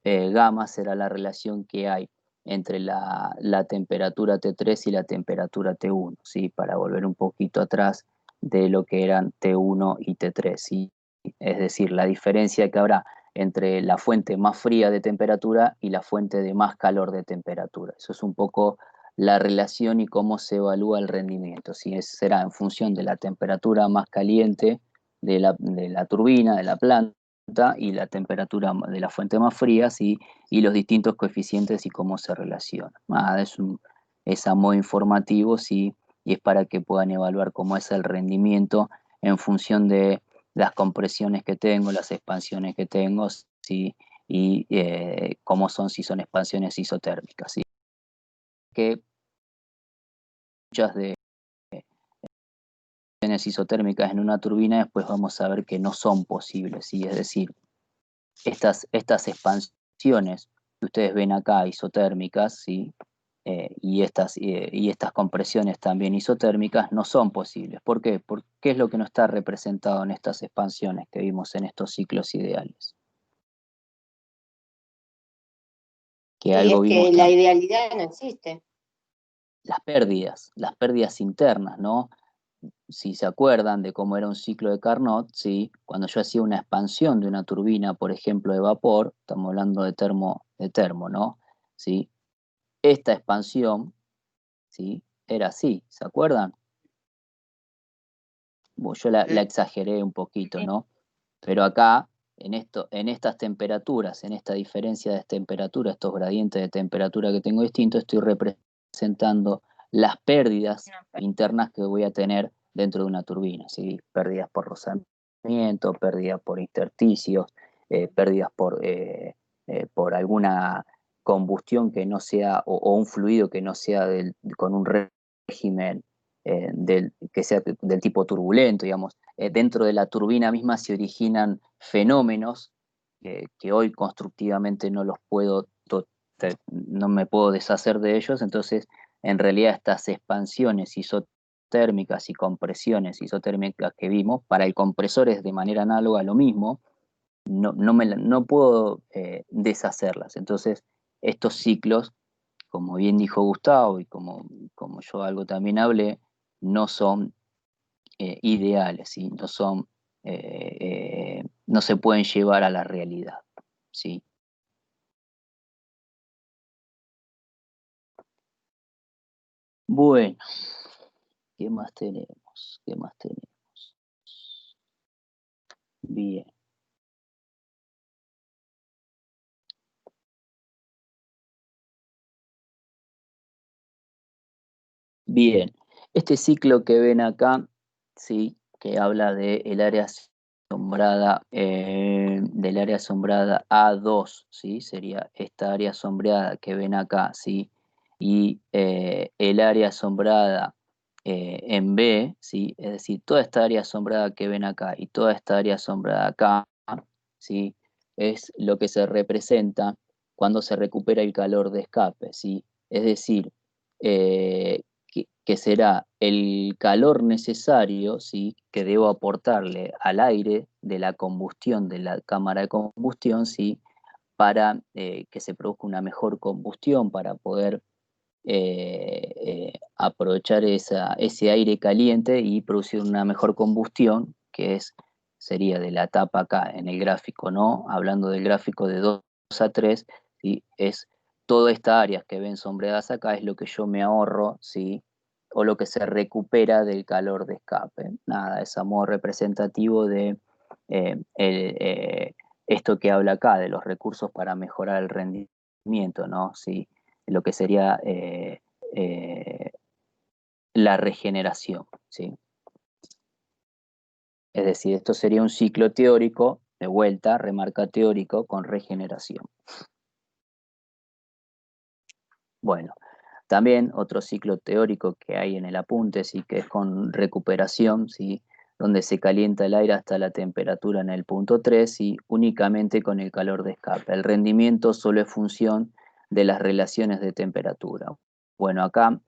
A: gamma será la relación que hay entre la temperatura T3 y la temperatura T1, ¿sí? Para volver un poquito atrás de lo que eran T1 y T3, ¿sí? Es decir, la diferencia que habrá entre la fuente más fría de temperatura y la fuente de más calor de temperatura. Eso es un poco la relación y cómo se evalúa el rendimiento. Si será en función de la temperatura más caliente de la turbina, de la planta, y la temperatura de la fuente más fría, ¿sí? Y los distintos coeficientes y cómo se relacionan. Es a modo informativo, ¿sí? Y es para que puedan evaluar cómo es el rendimiento en función de las compresiones que tengo, las expansiones que tengo, ¿sí? Y cómo son, si son expansiones isotérmicas, ¿sí? Que muchas de expansiones isotérmicas en una turbina, después vamos a ver que no son posibles, ¿sí? Es decir, estas expansiones que ustedes ven acá, isotérmicas, ¿sí? Y estas compresiones también isotérmicas no son posibles. ¿Por qué? Porque ¿qué es lo que no está representado en estas expansiones que vimos en estos ciclos ideales?
F: Que algo es que la idealidad no existe.
A: Las pérdidas internas, ¿no? Si se acuerdan de cómo era un ciclo de Carnot, ¿sí? Cuando yo hacía una expansión de una turbina, por ejemplo, de vapor, estamos hablando de termo, ¿no? ¿Sí? Esta expansión, ¿sí? Era así, ¿se acuerdan? Bueno, yo la exageré un poquito, ¿no? Pero acá, en estas temperaturas, en esta diferencia de temperatura, estos gradientes de temperatura que tengo distintos, estoy representando las pérdidas internas que voy a tener dentro de una turbina, ¿sí? Pérdidas por rozamiento, pérdidas por intersticios, pérdidas por alguna combustión que no sea, o un fluido que no sea con un régimen que sea del tipo turbulento, digamos. Dentro de la turbina misma se originan fenómenos que hoy constructivamente no me puedo deshacer de ellos, entonces en realidad estas expansiones isotérmicas y compresiones isotérmicas que vimos, para el compresor es de manera análoga lo mismo, no puedo deshacerlas. Entonces estos ciclos, como bien dijo Gustavo y como yo algo también hablé, no son ideales, ¿sí? No se pueden llevar a la realidad, ¿sí? Bueno, ¿qué más tenemos? ¿Qué más tenemos? Bien. Bien, este ciclo que ven acá, ¿sí? Que habla del área sombreada, A2, ¿sí? Sería esta área sombreada que ven acá, ¿sí? Y el área sombreada en B, ¿sí? Es decir, toda esta área sombreada que ven acá y toda esta área sombreada acá, ¿sí? Es lo que se representa cuando se recupera el calor de escape, ¿sí? Es decir, que será el calor necesario, ¿sí? Que debo aportarle al aire de la combustión, de la cámara de combustión, ¿sí? Para que se produzca una mejor combustión, para poder aprovechar ese aire caliente y producir una mejor combustión, sería de la etapa acá en el gráfico, ¿no? Hablando del gráfico de 2 a 3, ¿sí? Es toda esta área que ven sombreadas acá es lo que yo me ahorro, ¿sí? O lo que se recupera del calor de escape. Nada, es a modo representativo de esto que habla acá, de los recursos para mejorar el rendimiento, ¿no? ¿Sí? Lo que sería la regeneración, ¿sí? Es decir, esto sería un ciclo teórico, de vuelta, remarca teórico, con regeneración. Bueno, también otro ciclo teórico que hay en el apunte, sí, que es con recuperación, ¿sí? Donde se calienta el aire hasta la temperatura en el punto 3 y únicamente con el calor de escape. El rendimiento solo es función de las relaciones de temperatura. Bueno, acá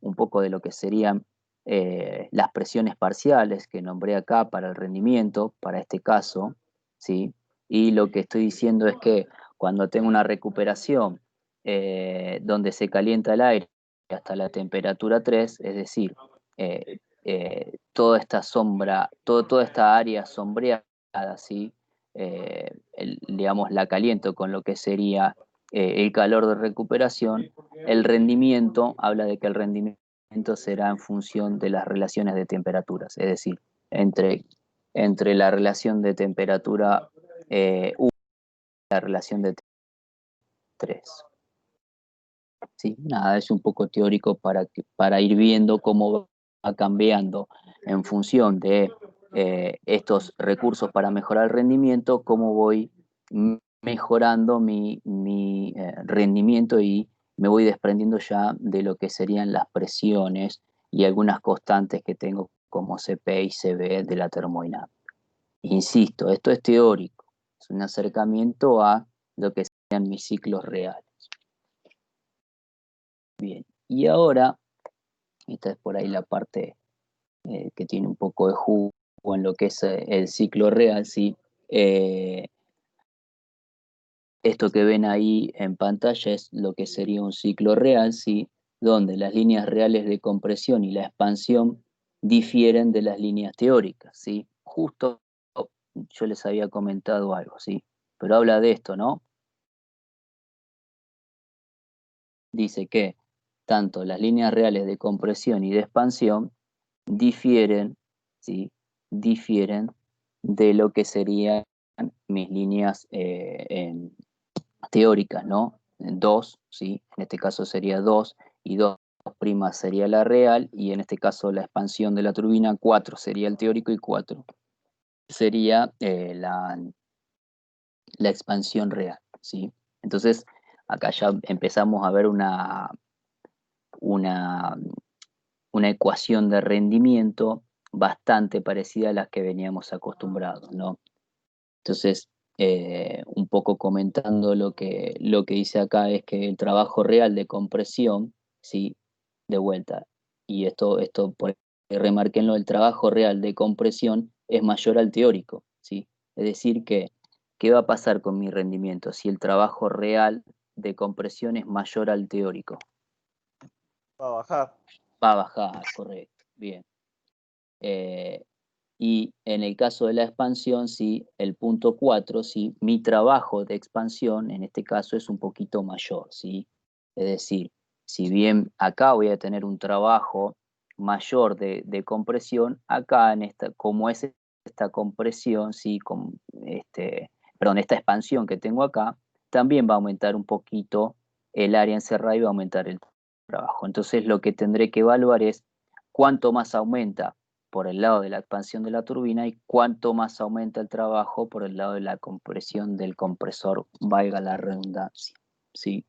A: un poco de lo que serían las presiones parciales que nombré acá para el rendimiento, para este caso, ¿sí? Y lo que estoy diciendo es que cuando tengo una recuperación donde se calienta el aire hasta la temperatura 3, es decir, toda esta sombra, toda esta área sombreada, ¿sí? Digamos, la caliento con lo que sería el calor de recuperación. El rendimiento habla de que el rendimiento será en función de las relaciones de temperaturas, es decir, entre la relación de temperatura 1 y la relación de 3. ¿Sí? Nada, es un poco teórico para ir viendo cómo va cambiando en función de estos recursos para mejorar el rendimiento, cómo voy mejorando mi rendimiento y me voy desprendiendo ya de lo que serían las presiones y algunas constantes que tengo como CP y CB de la termodinámica. Insisto, esto es teórico, es un acercamiento a lo que serían mis ciclos reales. Bien, y ahora, esta es por ahí la parte que tiene un poco de jugo en lo que es el ciclo real, ¿sí? Esto que ven ahí en pantalla es lo que sería un ciclo real, ¿sí? Donde las líneas reales de compresión y la expansión difieren de las líneas teóricas, ¿sí? Justo yo les había comentado algo, ¿sí? Pero habla de esto, ¿no? Dice que tanto las líneas reales de compresión y de expansión difieren, ¿sí? Difieren de lo que serían mis líneas teóricas, ¿no? 2, ¿sí? En este caso sería 2 y 2' sería la real y en este caso la expansión de la turbina 4 sería el teórico y 4 sería la expansión real, ¿sí? Entonces, acá ya empezamos a ver una ecuación de rendimiento bastante parecida a las que veníamos acostumbrados, ¿no? Entonces, un poco comentando lo que dice acá es que el trabajo real de compresión, ¿sí? De vuelta, y esto remarquenlo, el trabajo real de compresión es mayor al teórico, ¿sí? Es decir, que, ¿qué va a pasar con mi rendimiento si el trabajo real de compresión es mayor al teórico?
C: Va a bajar.
A: Va a bajar, correcto, bien. Y en el caso de la expansión, sí, el punto 4, sí, mi trabajo de expansión en este caso es un poquito mayor, ¿sí? Es decir, si bien acá voy a tener un trabajo mayor de compresión, acá como es esta compresión, sí, esta expansión que tengo acá, también va a aumentar un poquito el área encerrada y va a aumentar el trabajo. Entonces lo que tendré que evaluar es cuánto más aumenta por el lado de la expansión de la turbina y cuánto más aumenta el trabajo por el lado de la compresión del compresor, valga la redundancia. ¿Sí?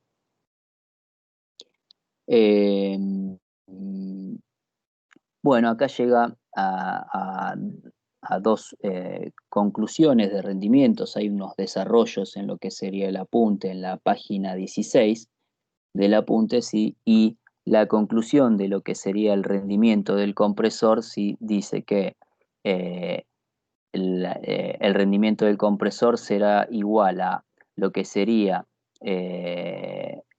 A: Bueno, acá llega a dos conclusiones de rendimientos. Hay unos desarrollos en lo que sería el apunte en la página 16 del apunte, ¿sí? Y la conclusión de lo que sería el rendimiento del compresor, ¿sí? Dice que el rendimiento del compresor será igual a lo que sería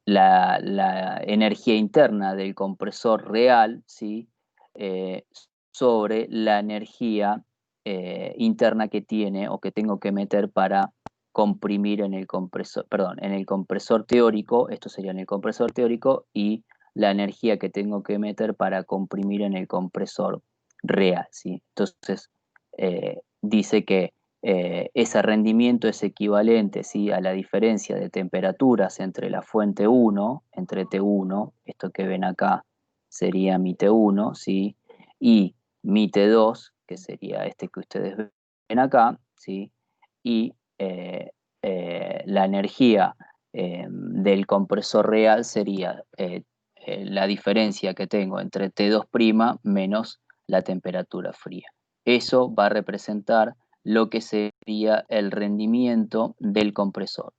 A: la energía interna del compresor real, ¿sí? Eh, sobre la energía interna que tiene o que tengo que meter para comprimir en el compresor, perdón, en el compresor teórico, esto sería en el compresor teórico, y la energía que tengo que meter para comprimir en el compresor real, ¿sí? Entonces, dice que ese rendimiento es equivalente, ¿sí? A la diferencia de temperaturas entre la fuente 1, entre T1, esto que ven acá sería mi T1, ¿sí? Y mi T2, que sería este que ustedes ven acá, ¿sí? Y la energía del compresor real sería la diferencia que tengo entre T2' menos la temperatura fría. Eso va a representar lo que sería el rendimiento del compresor.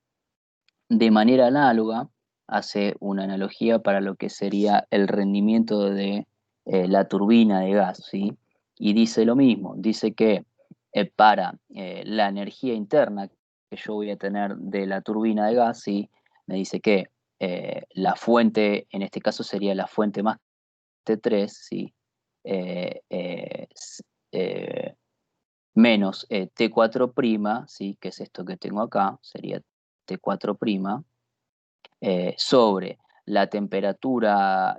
A: De manera análoga, hace una analogía para lo que sería el rendimiento de la turbina de gas, ¿sí? Y dice lo mismo, dice que para la energía interna que yo voy a tener de la turbina de gas, ¿sí? Me dice que la fuente, en este caso sería la fuente más T3, ¿sí? Eh, eh, menos T4', ¿sí? Que es esto que tengo acá, sería T4', sobre la temperatura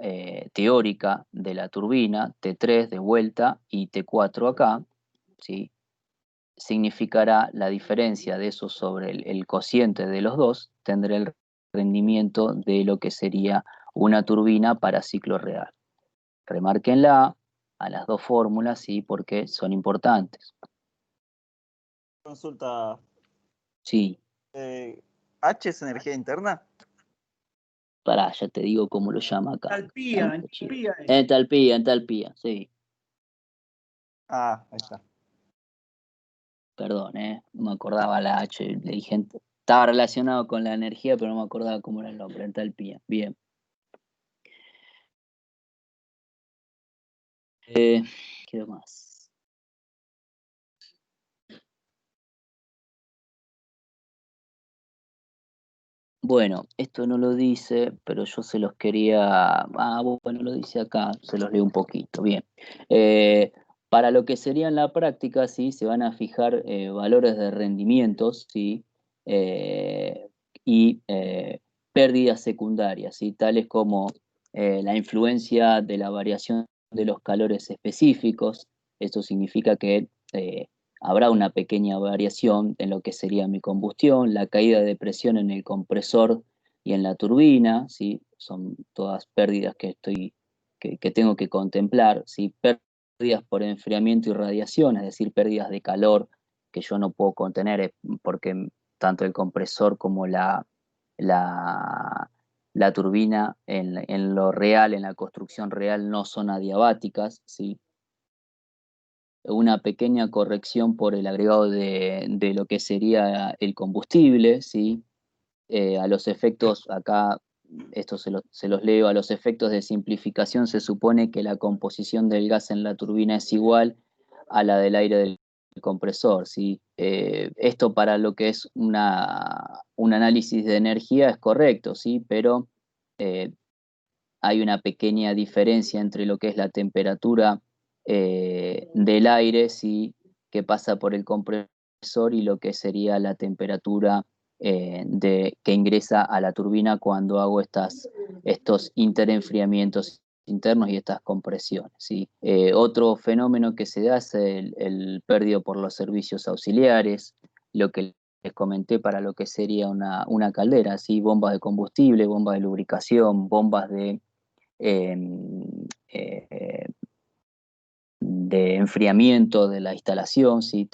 A: teórica de la turbina, T3 de vuelta y T4 acá, ¿sí? Significará la diferencia de eso sobre el cociente de los dos, tendré el rendimiento de lo que sería una turbina para ciclo real. Remárquenla a las dos fórmulas, ¿sí? Porque son importantes.
C: Consulta.
A: Sí.
C: ¿H es energía interna?
A: Pará, ya te digo cómo lo llama acá. Entalpía, sí.
C: Ah, ahí está.
A: Perdón, no me acordaba la H. Le dije, estaba relacionado con la energía, pero no me acordaba cómo era el nombre. Entalpía, bien. ¿Qué más? Bueno, esto no lo dice, pero yo se los quería. Bueno, lo dice acá, se los leo un poquito. Bien. Para lo que sería en la práctica, sí, se van a fijar valores de rendimientos, sí, y pérdidas secundarias, ¿sí? Tales como la influencia de la variación de los calores específicos. Esto significa que habrá una pequeña variación en lo que sería mi combustión, la caída de presión en el compresor y en la turbina, ¿sí? Son todas pérdidas que tengo que contemplar, ¿sí? Pérdidas por enfriamiento y radiación, es decir, pérdidas de calor que yo no puedo contener porque tanto el compresor como la la turbina en lo real, en la construcción real, no son adiabáticas, ¿sí? Una pequeña corrección por el agregado de lo que sería el combustible, ¿sí? A los efectos, acá, esto se los leo, a los efectos de simplificación se supone que la composición del gas en la turbina es igual a la del aire del compresor, ¿sí? Esto para lo que es un análisis de energía es correcto, ¿sí? Pero hay una pequeña diferencia entre lo que es la temperatura del aire, ¿sí? Que pasa por el compresor y lo que sería la temperatura que ingresa a la turbina cuando hago estos interenfriamientos internos y estas compresiones, ¿sí? Otro fenómeno que se da es el pérdida por los servicios auxiliares, lo que les comenté para lo que sería una caldera, ¿sí? Bombas de combustible, bombas de lubricación, bombas eh, eh, de enfriamiento de la instalación, ¿sí?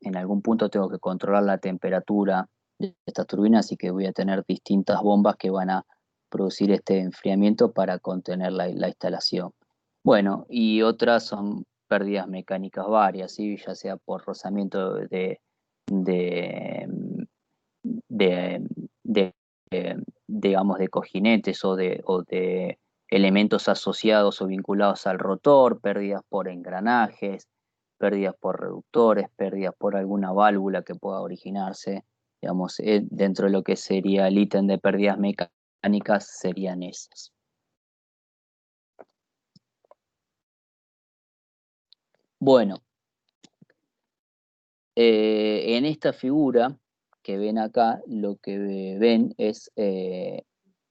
A: En algún punto tengo que controlar la temperatura de estas turbinas, así que voy a tener distintas bombas que van a producir este enfriamiento para contener la instalación. Bueno, y otras son pérdidas mecánicas varias, ¿sí? Ya sea por rozamiento de, de, de, digamos, de cojinetes o de elementos asociados o vinculados al rotor, pérdidas por engranajes, pérdidas por reductores, pérdidas por alguna válvula que pueda originarse, digamos, dentro de lo que sería el ítem de pérdidas mecánicas serían esas. Bueno, en esta figura que ven acá, lo que ven es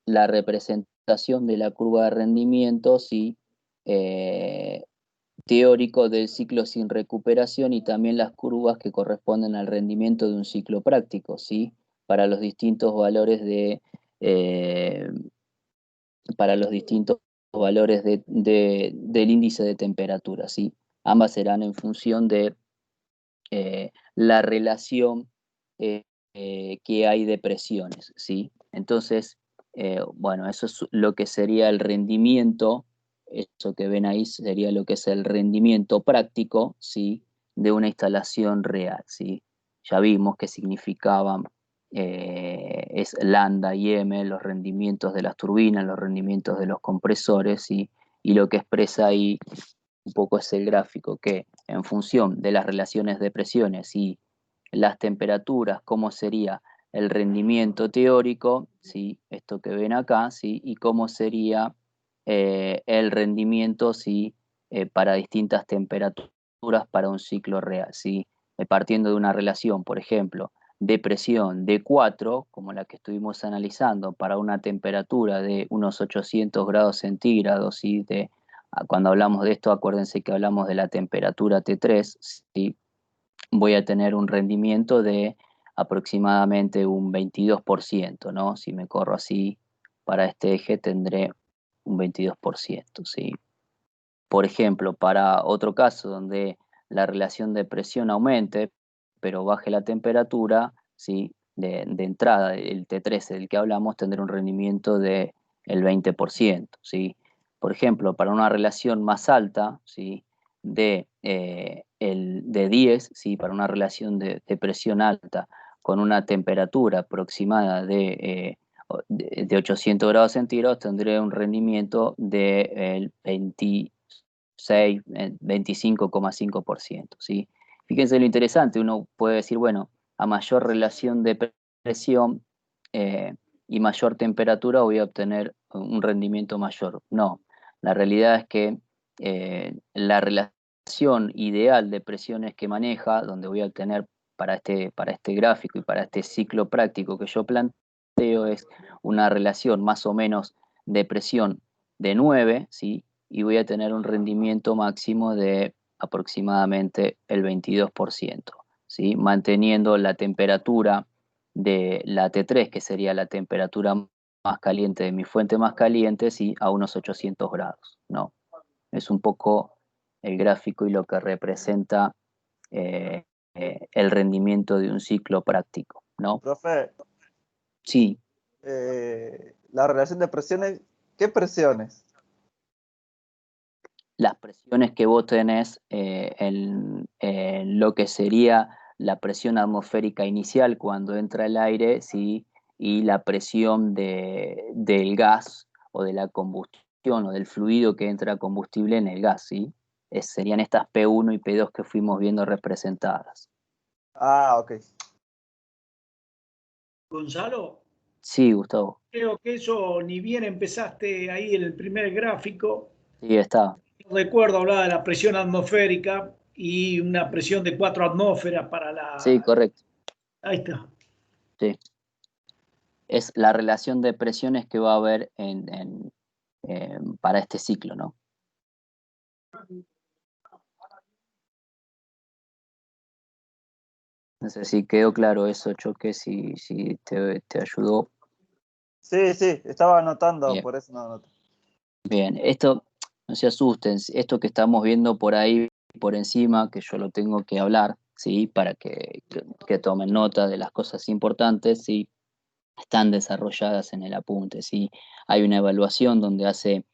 A: la representación de la curva de rendimiento, ¿sí? Teórico del ciclo sin recuperación y también las curvas que corresponden al rendimiento de un ciclo práctico, ¿sí? Para los distintos valores del índice de temperatura, ¿sí? Ambas serán en función de la relación que hay de presiones, ¿sí? Entonces, bueno, eso es lo que sería el rendimiento, eso que ven ahí sería lo que es el rendimiento práctico, ¿sí? De una instalación real, ¿sí? Ya vimos que significaban es lambda y m, los rendimientos de las turbinas, los rendimientos de los compresores, ¿sí? Y lo que expresa ahí un poco es el gráfico que en función de las relaciones de presiones y las temperaturas, cómo sería el rendimiento teórico, ¿sí? Esto que ven acá, ¿sí? Y cómo sería el rendimiento, ¿sí? Para distintas temperaturas para un ciclo real, ¿sí? Partiendo de una relación, por ejemplo, de presión de 4, como la que estuvimos analizando, para una temperatura de unos 800 grados centígrados, ¿sí? Cuando hablamos de esto, acuérdense que hablamos de la temperatura T3, ¿sí? Voy a tener un rendimiento de aproximadamente un 22%, ¿no? Si me corro así para este eje tendré un 22%, ¿sí? Por ejemplo, para otro caso donde la relación de presión aumente, pero baje la temperatura, ¿sí? De entrada, el T3 del que hablamos, tendrá un rendimiento del 20%, ¿sí? Por ejemplo, para una relación más alta, ¿sí? De 10, ¿sí? Para una relación de presión alta con una temperatura aproximada de 800 grados centígrados, tendré un rendimiento del 25,5%, ¿sí? Fíjense lo interesante, uno puede decir, bueno, a mayor relación de presión y mayor temperatura voy a obtener un rendimiento mayor. No, la realidad es que la relación ideal de presiones que maneja, donde voy a obtener para este gráfico y para este ciclo práctico que yo planteo, es una relación más o menos de presión de 9, ¿sí? Y voy a tener un rendimiento máximo de aproximadamente el 22%, ¿sí? Manteniendo la temperatura de la T3, que sería la temperatura más caliente de mi fuente más caliente, ¿sí? A unos 800 grados, ¿no? Es un poco el gráfico y lo que representa el rendimiento de un ciclo práctico, ¿no?
C: Profe,
A: Sí.
C: la relación de presiones. ¿Qué presiones?
A: Las presiones que vos tenés en lo que sería la presión atmosférica inicial cuando entra el aire, ¿sí? Y la presión del gas o de la combustión o del fluido que entra combustible en el gas, ¿sí? Serían estas P1 y P2 que fuimos viendo representadas.
C: Ah, ok.
B: Gonzalo.
A: Sí, Gustavo.
B: Creo que eso, ni bien empezaste ahí en el primer gráfico.
A: Sí, está.
B: Recuerdo hablar de la presión atmosférica y una presión de 4 atmósferas para la...
A: Sí, correcto.
B: Ahí está.
A: Sí. Es la relación de presiones que va a haber para este ciclo, ¿no? No sé si quedó claro eso, Choque, si te ayudó.
C: Sí, estaba anotando,
A: Bien.
C: por eso no anoté.
A: Bien, esto, no se asusten, esto que estamos viendo por ahí, por encima, que yo lo tengo que hablar, ¿sí? Para que tomen nota de las cosas importantes, ¿sí? Están desarrolladas en el apunte, ¿sí? Hay una evaluación donde hace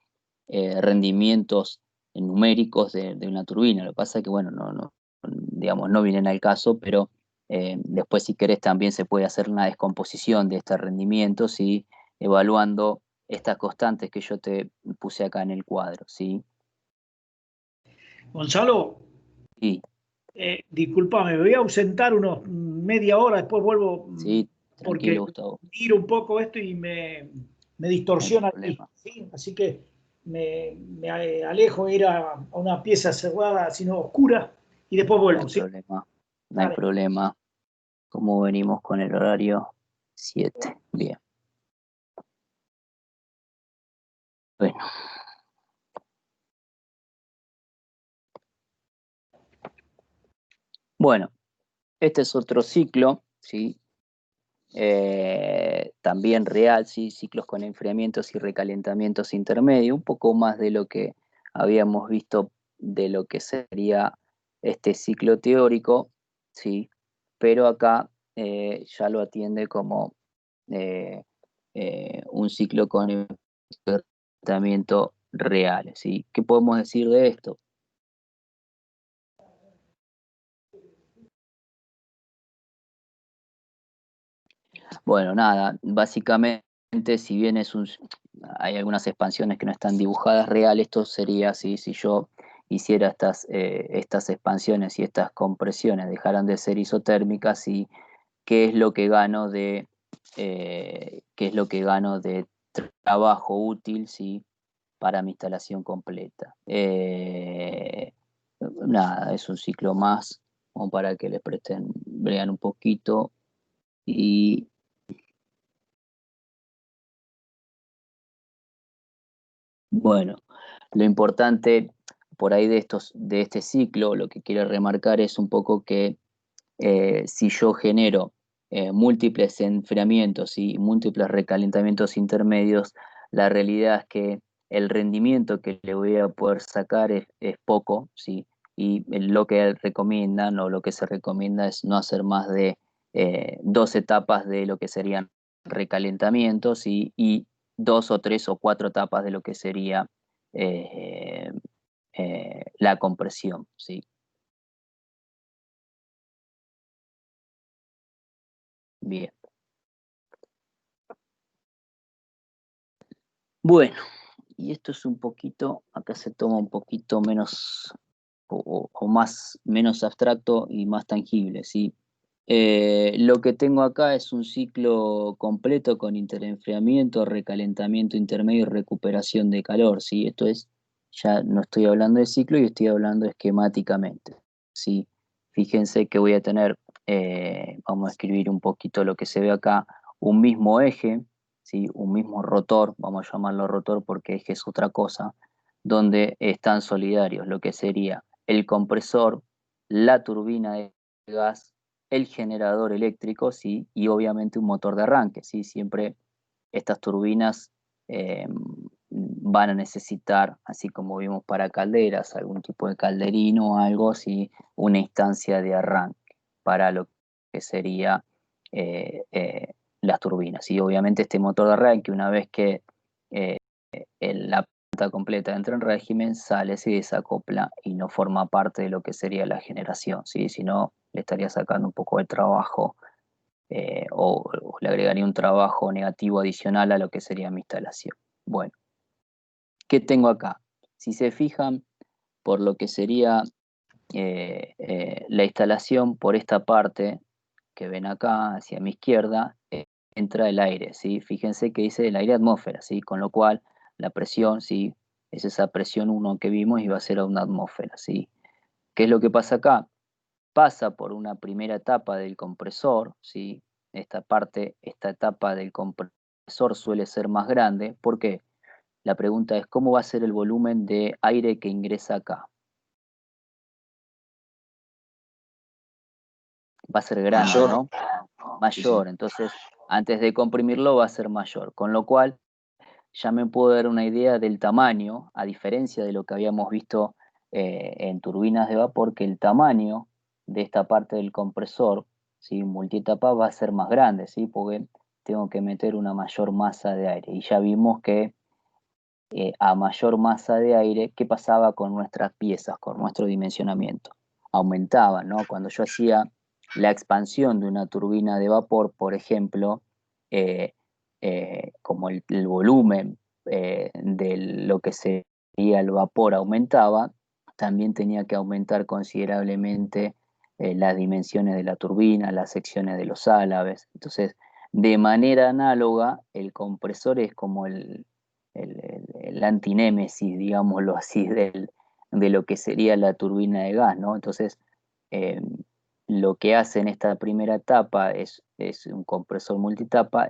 A: rendimientos numéricos de una turbina. Lo que pasa es que, bueno, digamos, no vienen al caso, pero después, si querés, también se puede hacer una descomposición de este rendimiento, ¿sí? Evaluando estas constantes que yo te puse acá en el cuadro, ¿sí?
B: Gonzalo,
A: Sí,
B: discúlpame, me voy a ausentar unos media hora, después vuelvo
A: sí,
B: porque
A: tranquilo, Gustavo,
B: miro un poco esto y me
A: no hay
B: distorsiona aquí,
A: problema,
B: ¿sí? Así que me alejo de ir a una pieza cerrada, sino oscura, y después
A: no hay
B: vuelvo, ¿sí?
A: problema, no hay
B: Dale.
A: problema. ¿Cómo venimos con el horario? 7, bien. Bueno. Bueno, este es otro ciclo, ¿sí? También real, ¿sí? Ciclos con enfriamientos y recalentamientos intermedios, un poco más de lo que habíamos visto de lo que sería este ciclo teórico, ¿sí? Pero acá ya lo atiende como un ciclo con enfriamiento real, ¿sí? ¿Qué podemos decir de esto? Bueno, nada, básicamente, si bien hay algunas expansiones que no están dibujadas real, esto sería así, si yo hiciera estas expansiones y estas compresiones dejaran de ser isotérmicas, y qué es lo que gano qué es lo que gano de trabajo útil, ¿sí? Para mi instalación completa. Nada, es un ciclo más, como para que les vean un poquito. Y bueno, lo importante por ahí de este ciclo, lo que quiero remarcar es un poco que si yo genero múltiples enfriamientos y múltiples recalentamientos intermedios, la realidad es que el rendimiento que le voy a poder sacar es poco, ¿sí? Y lo que recomiendan o lo que se recomienda es no hacer más de 2 etapas de lo que serían recalentamientos, y 2 o 3 o 4 etapas de lo que sería eh, la compresión, ¿sí? Bien. Bueno, y esto es un poquito, acá se toma un poquito menos menos abstracto y más tangible, ¿sí? Lo que tengo acá es un ciclo completo con interenfriamiento, recalentamiento intermedio y recuperación de calor, ¿sí? Esto es, ya no estoy hablando de ciclo y estoy hablando esquemáticamente, ¿sí? Fíjense que voy a tener, vamos a escribir un poquito lo que se ve acá, un mismo eje, ¿sí? Un mismo rotor, vamos a llamarlo rotor porque eje es otra cosa, donde están solidarios lo que sería el compresor, la turbina de gas, el generador eléctrico, ¿sí? Y obviamente un motor de arranque, ¿sí? Siempre estas turbinas van a necesitar, así como vimos para calderas, algún tipo de calderino o algo, ¿sí? Una instancia de arranque para lo que sería las turbinas. ¿Sí? Obviamente este motor de arranque, una vez que la planta completa entra en régimen, sale, se desacopla y no forma parte de lo que sería la generación. ¿Sí? Si no, le estaría sacando un poco de trabajo o le agregaría un trabajo negativo adicional a lo que sería mi instalación. Bueno, ¿qué tengo acá? Si se fijan, por lo que sería la instalación, por esta parte que ven acá, hacia mi izquierda, entra el aire, ¿sí? Fíjense que dice el aire atmósfera, ¿sí? Con lo cual la presión, ¿sí? Es esa presión 1 que vimos y va a ser a una atmósfera, ¿sí? ¿Qué es lo que pasa acá? Pasa por una primera etapa del compresor, ¿sí? Esta etapa del compresor suele ser más grande. ¿Por qué? La pregunta es, ¿cómo va a ser el volumen de aire que ingresa acá? Va a ser grande,
G: Mayor.
A: ¿no? Mayor. Entonces, antes de comprimirlo va a ser mayor. Con lo cual, ya me puedo dar una idea del tamaño, a diferencia de lo que habíamos visto en turbinas de vapor, que el tamaño de esta parte del compresor, ¿sí? Multietapa, va a ser más grande, ¿sí? Porque tengo que meter una mayor masa de aire. Y ya vimos que a mayor masa de aire, ¿qué pasaba con nuestras piezas, con nuestro dimensionamiento? Aumentaban, ¿no? Cuando yo hacía la expansión de una turbina de vapor, por ejemplo, como el volumen de lo que sería el vapor aumentaba, también tenía que aumentar considerablemente las dimensiones de la turbina, las secciones de los álabes. Entonces, de manera análoga, el compresor es como el antinémesis, digámoslo así, de lo que sería la turbina de gas, ¿no? Entonces, eh, lo que hace en esta primera etapa es un compresor multitapa,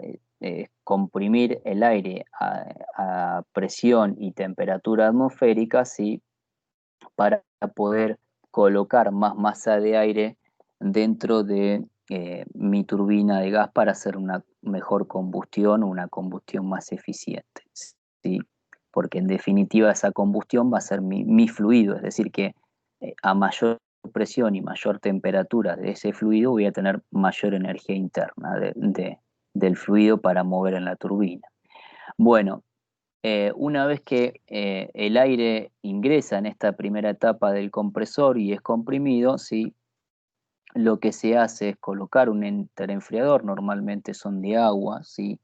A: comprimir el aire a presión y temperatura atmosférica, ¿sí? Para poder colocar más masa de aire dentro de mi turbina de gas para hacer una mejor combustión o una combustión más eficiente, ¿sí? Porque en definitiva esa combustión va a ser mi fluido, es decir, que a mayor presión y mayor temperatura de ese fluido voy a tener mayor energía interna del fluido para mover en la turbina. Bueno, una vez que el aire ingresa en esta primera etapa del compresor y es comprimido, ¿sí? Lo que se hace es colocar un interenfriador, normalmente son de agua, ¿sí?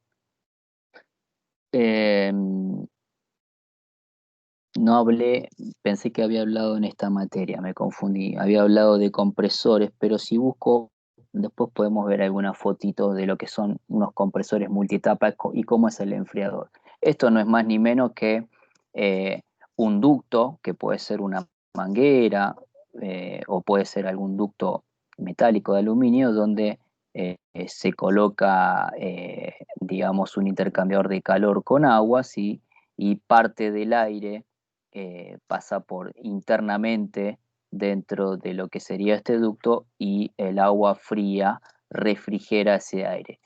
A: No hablé, pensé que había hablado en esta materia, me confundí. Había hablado de compresores, pero si busco, después podemos ver algunas fotitos de lo que son unos compresores multietapa y cómo es el enfriador. Esto no es más ni menos que eh, un ducto, que puede ser una manguera o puede ser algún ducto metálico de aluminio, donde se coloca, digamos, un intercambiador de calor con agua, ¿sí? Y parte del aire pasa por internamente dentro de lo que sería este ducto y el agua fría refrigera ese aire.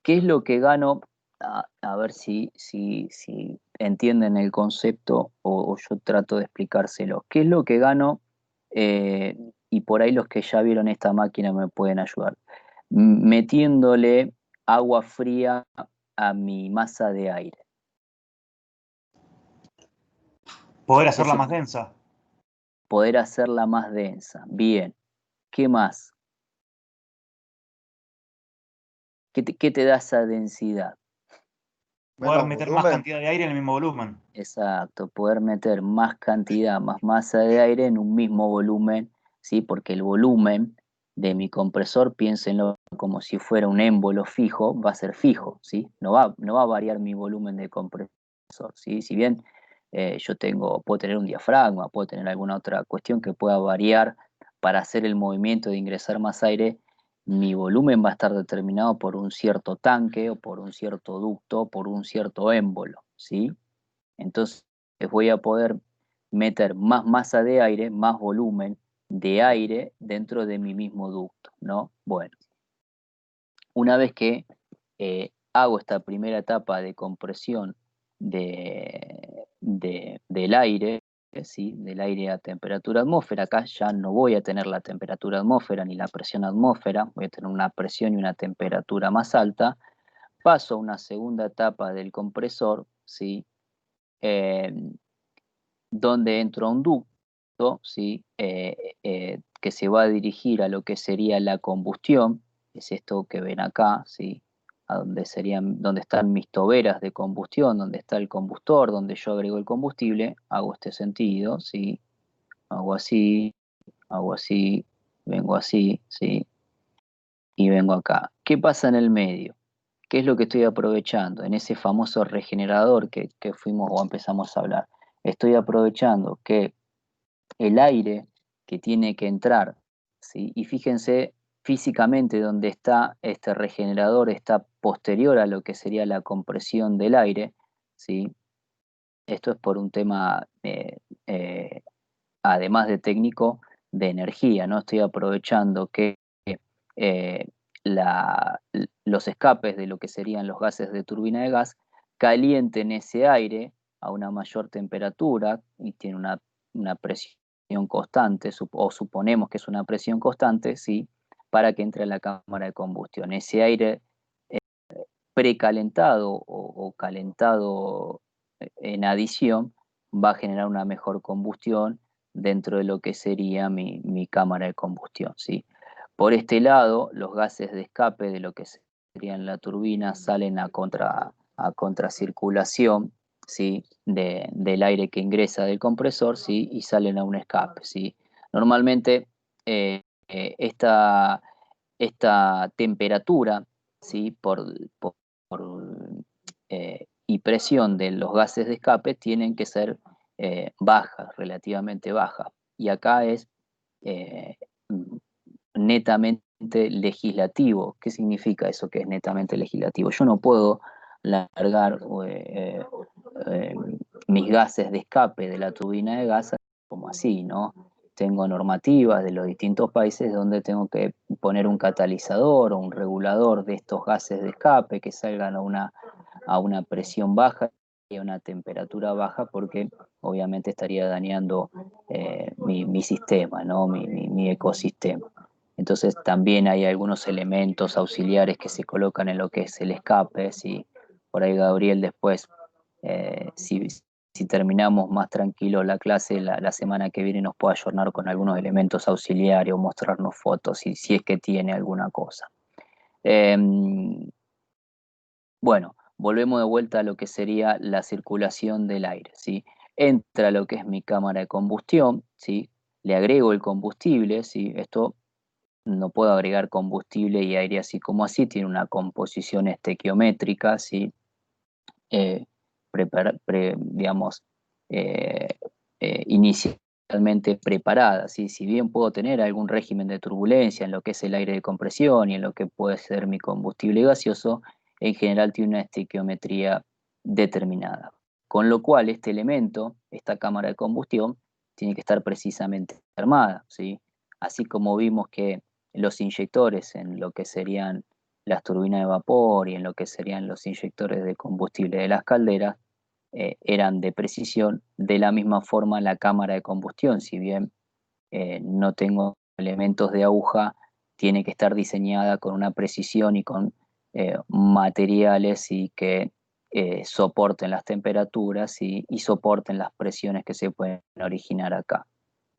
A: ¿Qué es lo que gano? A ver si entienden el concepto o yo trato de explicárselo. ¿Qué es lo que gano? Y por ahí los que ya vieron esta máquina me pueden ayudar. Metiéndole agua fría a mi masa de aire.
E: Poder hacerla más densa.
A: Poder hacerla más densa. Bien. ¿Qué más? ¿Qué te da esa densidad?
E: Poder meter más cantidad de aire en el mismo volumen.
A: Exacto, poder meter más cantidad, más masa de aire en un mismo volumen, ¿sí? Porque el volumen de mi compresor, piénsenlo como si fuera un émbolo fijo, va a ser fijo, ¿sí? No va a variar mi volumen de compresor, ¿sí? Si bien puedo tener un diafragma, puedo tener alguna otra cuestión que pueda variar para hacer el movimiento de ingresar más aire, mi volumen va a estar determinado por un cierto tanque o por un cierto ducto o por un cierto émbolo, ¿sí? Entonces voy a poder meter más masa de aire, más volumen de aire dentro de mi mismo ducto, ¿no? Bueno, una vez que hago esta primera etapa de compresión del aire, ¿sí? Del aire a temperatura atmósfera. Acá ya no voy a tener la temperatura atmósfera ni la presión atmósfera, voy a tener una presión y una temperatura más alta. Paso a una segunda etapa del compresor, ¿sí? Donde entra un ducto, ¿sí? Que se va a dirigir a lo que sería la combustión, es esto que ven acá, ¿sí? A donde están mis toberas de combustión, donde está el combustor, donde yo agrego el combustible, hago este sentido, ¿sí? Hago así, vengo así, ¿sí? Y vengo acá. ¿Qué pasa en el medio? ¿Qué es lo que estoy aprovechando? En ese famoso regenerador que fuimos o empezamos a hablar. Estoy aprovechando que el aire que tiene que entrar, ¿sí? Y fíjense físicamente donde está este regenerador está posterior a lo que sería la compresión del aire, ¿sí? Esto es por un tema, además de técnico, de energía, ¿no? Estoy aprovechando que eh, los escapes de lo que serían los gases de turbina de gas calienten ese aire a una mayor temperatura y tiene una presión constante, o suponemos que es una presión constante, ¿sí? Para que entre a la cámara de combustión. Ese aire precalentado o calentado en adición va a generar una mejor combustión dentro de lo que sería mi cámara de combustión, ¿sí? Por este lado, los gases de escape de lo que serían la turbina salen a contracirculación, ¿sí? Del aire que ingresa del compresor, ¿sí? Y salen a un escape, ¿sí? Normalmente esta temperatura, ¿sí? Y presión de los gases de escape tienen que ser bajas, relativamente bajas. Y acá es netamente legislativo. ¿Qué significa eso que es netamente legislativo? Yo no puedo largar eh, mis gases de escape de la turbina de gas como así, ¿no? Tengo normativas de los distintos países donde tengo que poner un catalizador o un regulador de estos gases de escape que salgan a una presión baja y a una temperatura baja, porque obviamente estaría dañando mi sistema, ¿no? Mi ecosistema. Entonces también hay algunos elementos auxiliares que se colocan en lo que es el escape. Si por ahí Gabriel después, si terminamos más tranquilo la clase, la semana que viene nos puede ayornar con algunos elementos auxiliares o mostrarnos fotos si es que tiene alguna cosa. Bueno, volvemos de vuelta a lo que sería la circulación del aire, ¿sí? Entra lo que es mi cámara de combustión, ¿sí? Le agrego el combustible, ¿sí? Esto no puedo agregar combustible y aire así como así, tiene una composición estequiométrica, ¿sí? Digamos, eh, inicialmente preparada, ¿sí? Si bien puedo tener algún régimen de turbulencia en lo que es el aire de compresión y en lo que puede ser mi combustible gaseoso, en general tiene una estequiometría determinada. Con lo cual este elemento, esta cámara de combustión, tiene que estar precisamente armada, ¿sí? Así como vimos que los inyectores en lo que serían las turbinas de vapor y en lo que serían los inyectores de combustible de las calderas, eran de precisión. De la misma forma la cámara de combustión, si bien no tengo elementos de aguja, tiene que estar diseñada con una precisión y con materiales y que soporten las temperaturas y soporten las presiones que se pueden originar acá.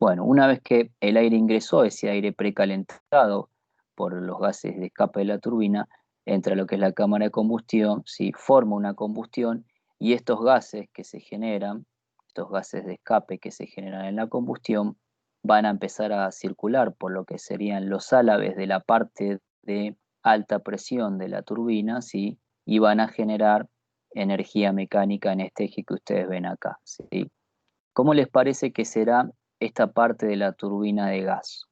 A: Bueno, una vez que el aire ingresó, ese aire precalentado por los gases de escape de la turbina, entra a lo que es la cámara de combustión, ¿sí? Forma una combustión y estos gases que se generan, estos gases de escape que se generan en la combustión, van a empezar a circular por lo que serían los álabes de la parte de alta presión de la turbina, ¿sí? Y van a generar energía mecánica en este eje que ustedes ven acá, ¿sí? ¿Cómo les parece que será esta parte de la turbina de gas?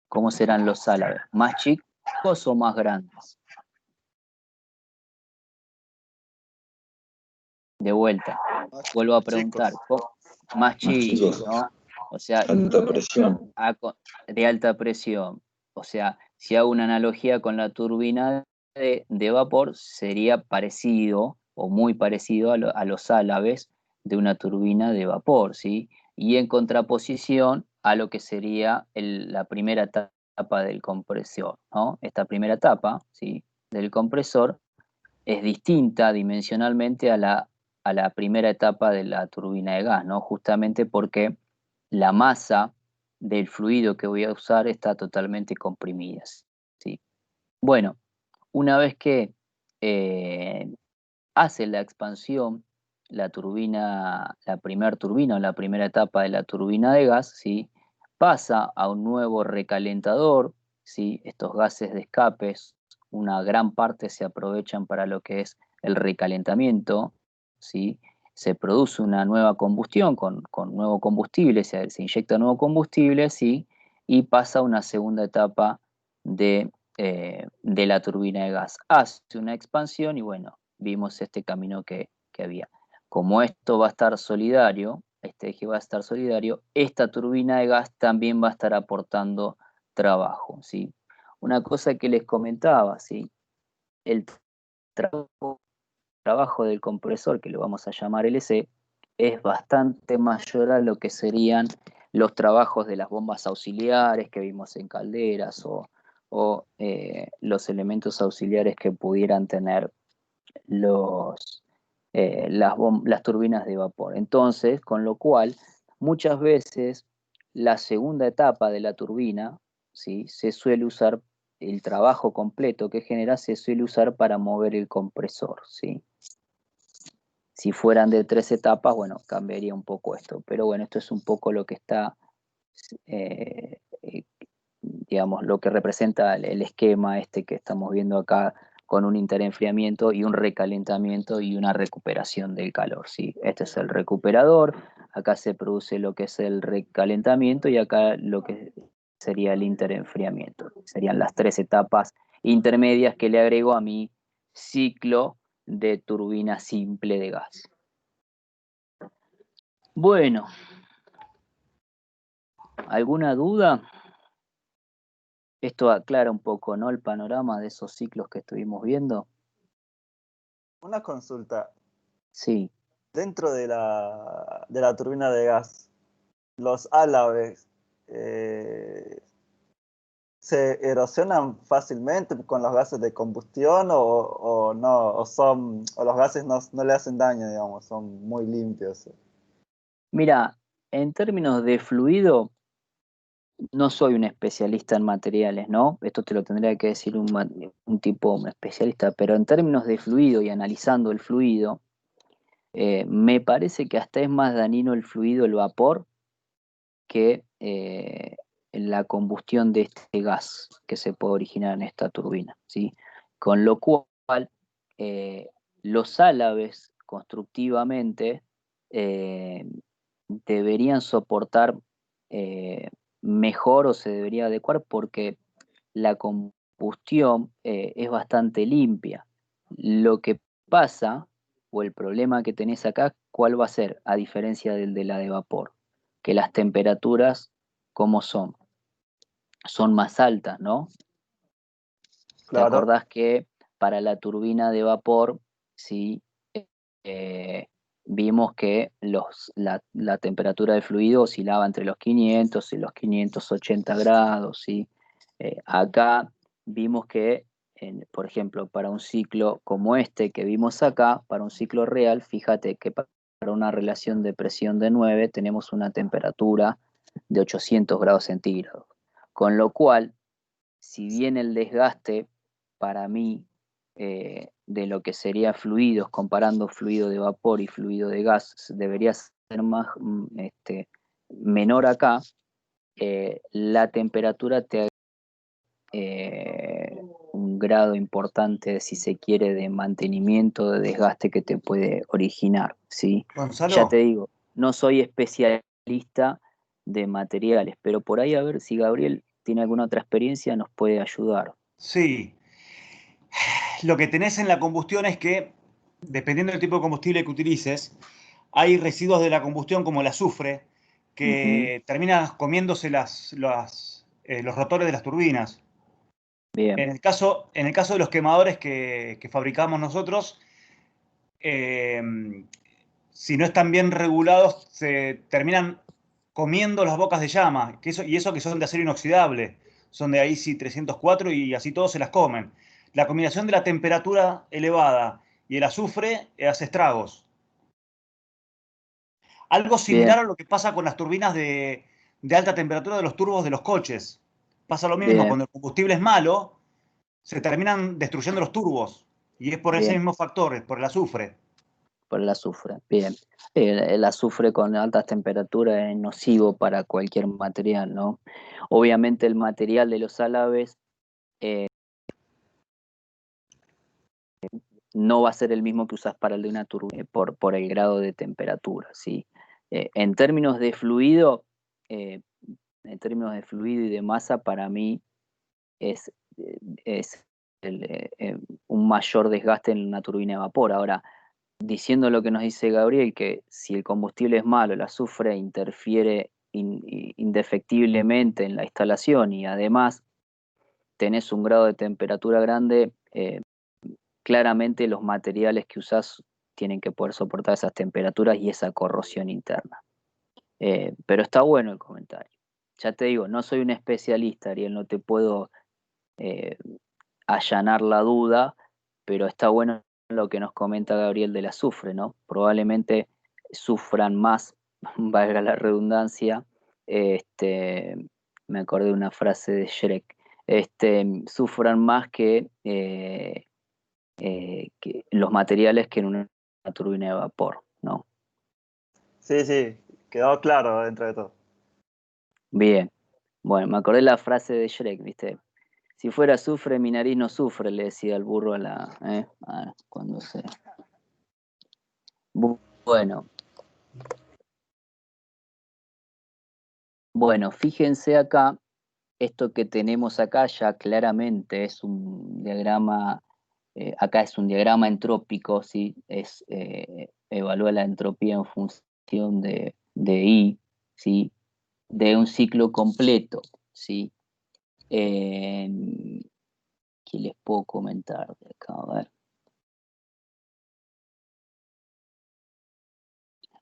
A: ¿Cómo serán los álabes? ¿Más chicos o más grandes? De vuelta, vuelvo a preguntar. Más chicos, ¿no? O sea,
G: alta presión.
A: De alta presión. O sea, si hago una analogía con la turbina de vapor, sería parecido o muy parecido a los álabes de una turbina de vapor, ¿sí? Y en contraposición a lo que sería la primera etapa del compresor, ¿no? Esta primera etapa, ¿sí?, del compresor es distinta dimensionalmente a la primera etapa de la turbina de gas, ¿no? Justamente porque la masa del fluido que voy a usar está totalmente comprimida, ¿sí? Bueno, una vez que hace la expansión la turbina, la primera turbina o la primera etapa de la turbina de gas, ¿sí?, pasa a un nuevo recalentador, ¿sí? Estos gases de escape, una gran parte se aprovechan para lo que es el recalentamiento, ¿sí? Se produce una nueva combustión con nuevo combustible, se inyecta nuevo combustible, ¿sí? Y pasa a una segunda etapa de la turbina de gas. Hace una expansión y bueno, vimos este camino que había. Como esto va a estar solidario, este eje va a estar solidario, esta turbina de gas también va a estar aportando trabajo, ¿sí? Una cosa que les comentaba, ¿sí? El trabajo del compresor, que lo vamos a llamar LC, es bastante mayor a lo que serían los trabajos de las bombas auxiliares que vimos en calderas o los elementos auxiliares que pudieran tener las turbinas de vapor. Entonces, con lo cual, muchas veces la segunda etapa de la turbina, ¿sí?, se suele usar, el trabajo completo que genera se suele usar para mover el compresor, ¿sí? Si fueran de 3 etapas, bueno, cambiaría un poco esto. Pero bueno, esto es un poco lo que está, eh, eh, digamos, lo que representa el esquema este que estamos viendo acá, con un interenfriamiento y un recalentamiento y una recuperación del calor, ¿sí? Este es el recuperador, acá se produce lo que es el recalentamiento y acá lo que sería el interenfriamiento. Serían las 3 etapas intermedias que le agrego a mi ciclo de turbina simple de gas. Bueno, ¿alguna duda? Esto aclara un poco, ¿no?, el panorama de esos ciclos que estuvimos viendo.
C: Una consulta.
A: Sí.
C: Dentro de la turbina de gas, los álabes se erosionan fácilmente con los gases de combustión o no, o los gases no le hacen daño, digamos, son muy limpios.
A: Mira, en términos de fluido, no soy un especialista en materiales, ¿no? Esto te lo tendría que decir un tipo especialista, pero en términos de fluido y analizando el fluido, me parece que hasta es más dañino el fluido, el vapor, que la combustión de este gas que se puede originar en esta turbina, ¿sí? Con lo cual, los álabes constructivamente deberían soportar mejor o se debería adecuar porque la combustión es bastante limpia. Lo que pasa, o el problema que tenés acá, ¿cuál va a ser? A diferencia del de la de vapor, que las temperaturas, ¿cómo son? Son más altas, ¿no? ¿Te
C: Claro.
A: acordás que para la turbina de vapor, sí, eh, vimos que la temperatura del fluido oscilaba entre los 500 y los 580 grados, ¿sí? Acá vimos que, por ejemplo, para un ciclo como este que vimos acá, para un ciclo real, fíjate que para una relación de presión de 9 tenemos una temperatura de 800 grados centígrados. Con lo cual, si bien el desgaste para mí de lo que sería fluidos, comparando fluido de vapor y fluido de gas, debería ser menor acá, la temperatura te un grado importante, si se quiere, de mantenimiento, de desgaste que te puede originar, ¿sí?
E: Gonzalo.
A: Ya te digo, no soy especialista de materiales, pero por ahí a ver si Gabriel tiene alguna otra experiencia, nos puede ayudar.
E: Sí. Lo que tenés en la combustión es que, dependiendo del tipo de combustible que utilices, hay residuos de la combustión como el azufre que termina comiéndose los rotores de las turbinas.
A: Bien.
E: En el caso de los quemadores que fabricamos nosotros, si no están bien regulados, se terminan comiendo las bocas de llama, y eso que son de acero inoxidable, son de IC 304 y así todos se las comen. La combinación de la temperatura elevada y el azufre hace estragos. Algo similar a lo que pasa con las turbinas de alta temperatura de los turbos de los coches. Pasa lo mismo, cuando el combustible es malo, se terminan destruyendo los turbos. Y es por ese mismo factor, por el azufre.
A: Por el azufre, bien. El azufre con altas temperaturas es nocivo para cualquier material, ¿no? Obviamente el material de los álabes no va a ser el mismo que usas para el de una turbina por el grado de temperatura, ¿sí? En términos de fluido y de masa, para mí es un mayor desgaste en una turbina de vapor. Ahora, diciendo lo que nos dice Gabriel, que si el combustible es malo, el azufre interfiere indefectiblemente en la instalación y además tenés un grado de temperatura grande, claramente los materiales que usás tienen que poder soportar esas temperaturas y esa corrosión interna. Pero está bueno el comentario. Ya te digo, no soy un especialista, Ariel, no te puedo allanar la duda, pero está bueno lo que nos comenta Gabriel del azufre, ¿no? Probablemente sufran más, valga la redundancia, me acordé de una frase de Shrek, sufran más que los materiales que en una turbina de vapor, ¿no?
C: Sí, sí, quedó claro dentro de todo.
A: Bien, bueno, me acordé la frase de Shrek, ¿viste? Si fuera azufre, mi nariz no sufre, le decía el burro cuando se... Bueno, fíjense acá, esto que tenemos acá ya claramente es un diagrama, acá es un diagrama entrópico, ¿sí? Evalúa la entropía en función de I, ¿sí? De un ciclo completo, ¿sí? ¿Qué les puedo comentar de acá? A ver.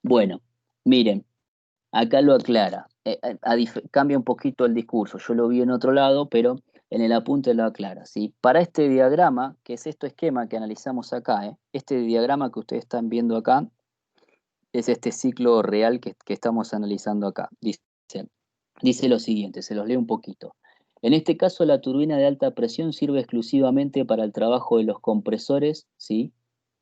A: Bueno, miren, acá lo aclara. Cambia un poquito el discurso. Yo lo vi en otro lado, pero en el apunte lo aclara, ¿sí? Para este diagrama, que es este esquema que analizamos acá, este diagrama que ustedes están viendo acá, es este ciclo real que estamos analizando acá. Dice lo siguiente, se los leo un poquito. En este caso, la turbina de alta presión sirve exclusivamente para el trabajo de los compresores, ¿sí?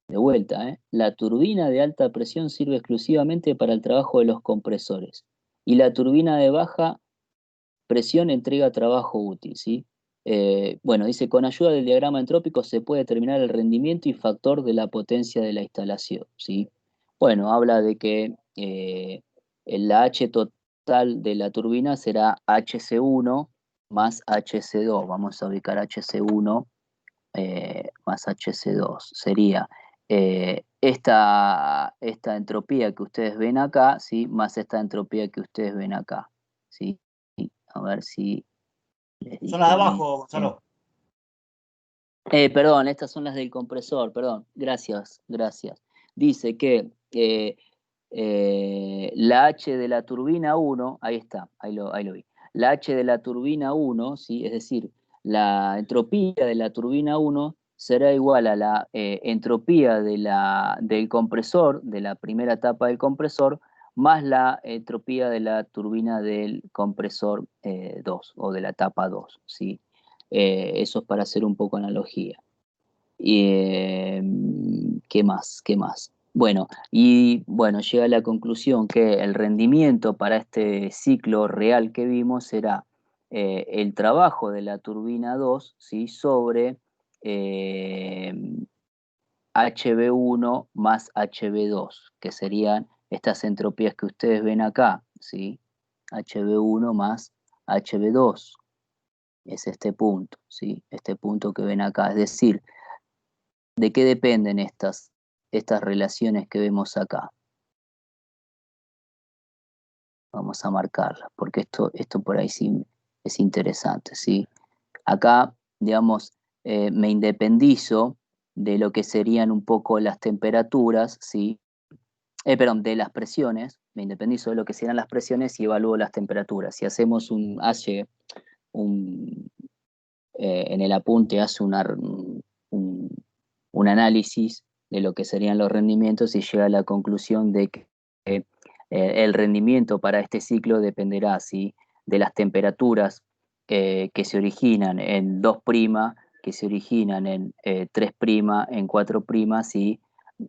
A: De vuelta, la turbina de alta presión sirve exclusivamente para el trabajo de los compresores y la turbina de baja presión entrega trabajo útil, ¿sí? Bueno, dice, con ayuda del diagrama entrópico se puede determinar el rendimiento y factor de la potencia de la instalación, ¿sí? Bueno, habla de que la H total de la turbina será HC1 más HC2. Vamos a ubicar HC1 más HC2. Sería esta entropía que ustedes ven acá, ¿sí? Más esta entropía que ustedes ven acá, ¿sí? A ver si les dije.
E: Son las de abajo, Gonzalo.
A: Perdón, estas son las del compresor, perdón. Gracias. Dice que la H de la turbina 1, ahí está, ahí lo vi. La H de la turbina 1, ¿sí? Es decir, la entropía de la turbina 1 será igual a la entropía del compresor, de la primera etapa del compresor, más la entropía de la turbina del compresor 2 o de la etapa 2, ¿sí? Eso es para hacer un poco analogía. ¿Qué más? Bueno, llega a la conclusión que el rendimiento para este ciclo real que vimos será el trabajo de la turbina 2, ¿sí? Sobre HB1 más HB2, que serían estas entropías que ustedes ven acá, ¿sí? HB1 más HB2. Es este punto, ¿sí? Este punto que ven acá. Es decir, ¿de qué dependen estas relaciones que vemos acá? Vamos a marcarlas, porque esto por ahí sí es interesante, ¿sí? Acá, digamos, me independizo de lo que serían un poco las temperaturas, ¿sí? de las presiones, me independizo de lo que serán las presiones y evalúo las temperaturas. Si hacemos en el apunte hace un análisis de lo que serían los rendimientos y llega a la conclusión de que el rendimiento para este ciclo dependerá, ¿sí?, de las temperaturas que se originan en 2', que se originan en 3', en 4', ¿sí?,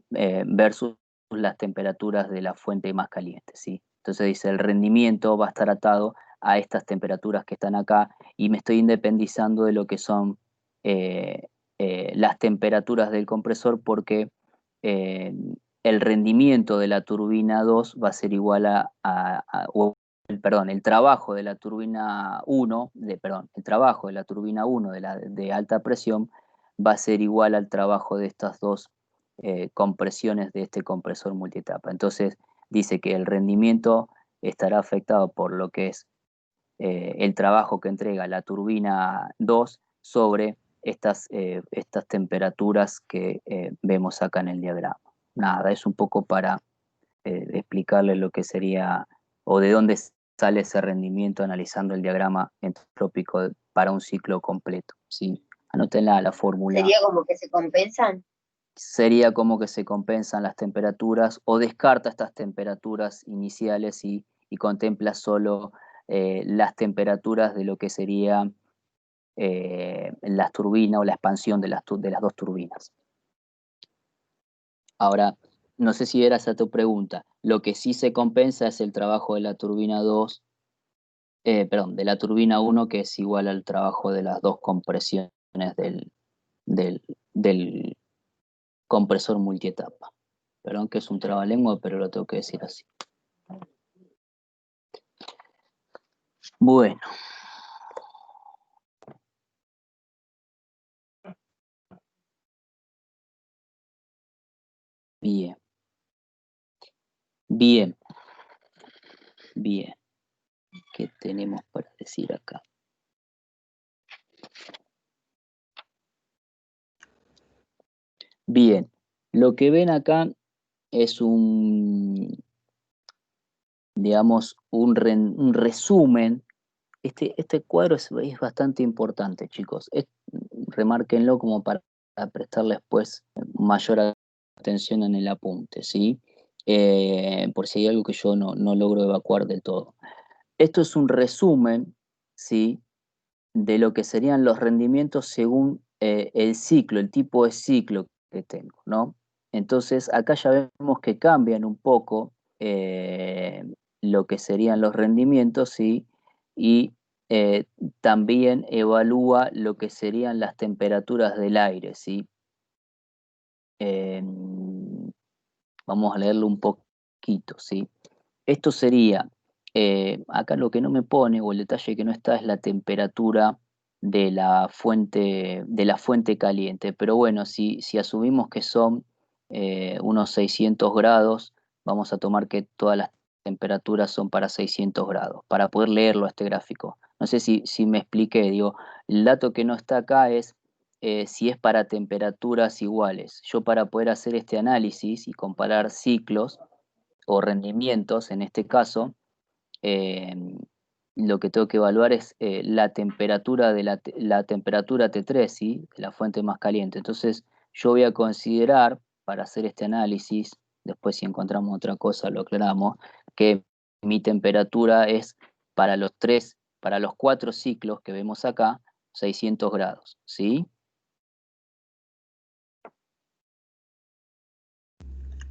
A: versus las temperaturas de la fuente más caliente, ¿sí? Entonces dice, el rendimiento va a estar atado a estas temperaturas que están acá y me estoy independizando de lo que son las temperaturas del compresor, porque el rendimiento de la turbina 2 va a ser igual el trabajo de la turbina 1, el trabajo de la turbina 1 de alta presión va a ser igual al trabajo de estas dos compresiones de este compresor multietapa. Entonces dice que el rendimiento estará afectado por lo que es el trabajo que entrega la turbina 2 sobre estas temperaturas que vemos acá en el diagrama. Nada, es un poco para explicarles lo que sería o de dónde sale ese rendimiento analizando el diagrama entrópico para un ciclo completo, ¿sí? Anótenla la fórmula.
F: ¿Sería como que se compensan?
A: Sería como que se compensan las temperaturas o descarta estas temperaturas iniciales y contempla solo las temperaturas de lo que sería las turbinas o la expansión de las dos turbinas. Ahora, no sé si era esa tu pregunta. Lo que sí se compensa es el trabajo de la turbina 2, de la turbina 1, que es igual al trabajo de las dos compresiones del compresor multietapa. Perdón que es un trabalengua, pero lo tengo que decir así. Bueno. Bien. Bien. Bien. ¿Qué tenemos para decir acá? Bien. Lo que ven acá es digamos, un resumen. Este cuadro es bastante importante, chicos. Remárquenlo como para prestarle después mayor atención en el apunte, ¿sí? Por si hay algo que yo no logro evacuar del todo. Esto es un resumen, ¿sí?, de lo que serían los rendimientos según el ciclo, el tipo de ciclo que tengo, ¿no? Entonces, acá ya vemos que cambian un poco lo que serían los rendimientos, ¿sí? Y también evalúa lo que serían las temperaturas del aire, ¿sí? Vamos a leerlo un poquito, ¿sí? Esto sería, acá lo que no me pone, o el detalle que no está, es la temperatura de la fuente caliente. Pero bueno, si asumimos que son unos 600 grados, vamos a tomar que todas las temperaturas son para 600 grados, para poder leerlo a este gráfico. No sé si me expliqué, digo, el dato que no está acá es si es para temperaturas iguales. Yo, para poder hacer este análisis y comparar ciclos o rendimientos, en este caso, lo que tengo que evaluar es la temperatura de la temperatura T3, ¿sí?, de la fuente más caliente. Entonces, yo voy a considerar, para hacer este análisis, después si encontramos otra cosa lo aclaramos, que mi temperatura es para los 4 ciclos que vemos acá, 600 grados, ¿sí?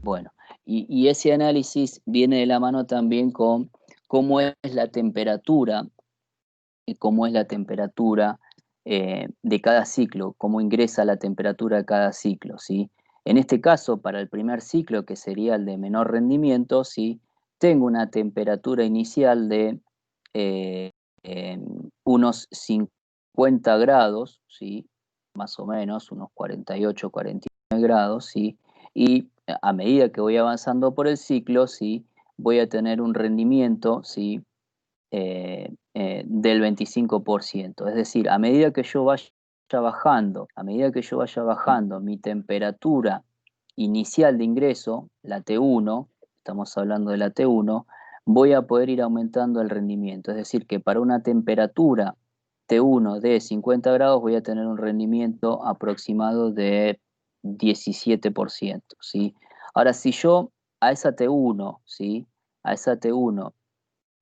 A: Bueno, y ese análisis viene de la mano también con cómo es la temperatura, de cada ciclo, cómo ingresa la temperatura a cada ciclo, ¿sí? En este caso, para el primer ciclo, que sería el de menor rendimiento, ¿sí?, tengo una temperatura inicial de unos 50 grados, ¿sí?, más o menos, unos 48, 49 grados, ¿sí? Y a medida que voy avanzando por el ciclo, ¿sí?, voy a tener un rendimiento, ¿sí?, del 25%. Es decir, a medida que yo vaya bajando mi temperatura inicial de ingreso, la T1, estamos hablando de la T1, voy a poder ir aumentando el rendimiento. Es decir, que para una temperatura T1 de 50 grados voy a tener un rendimiento aproximado de 17%, ¿sí? Ahora, si yo a esa T1, ¿sí? A esa T1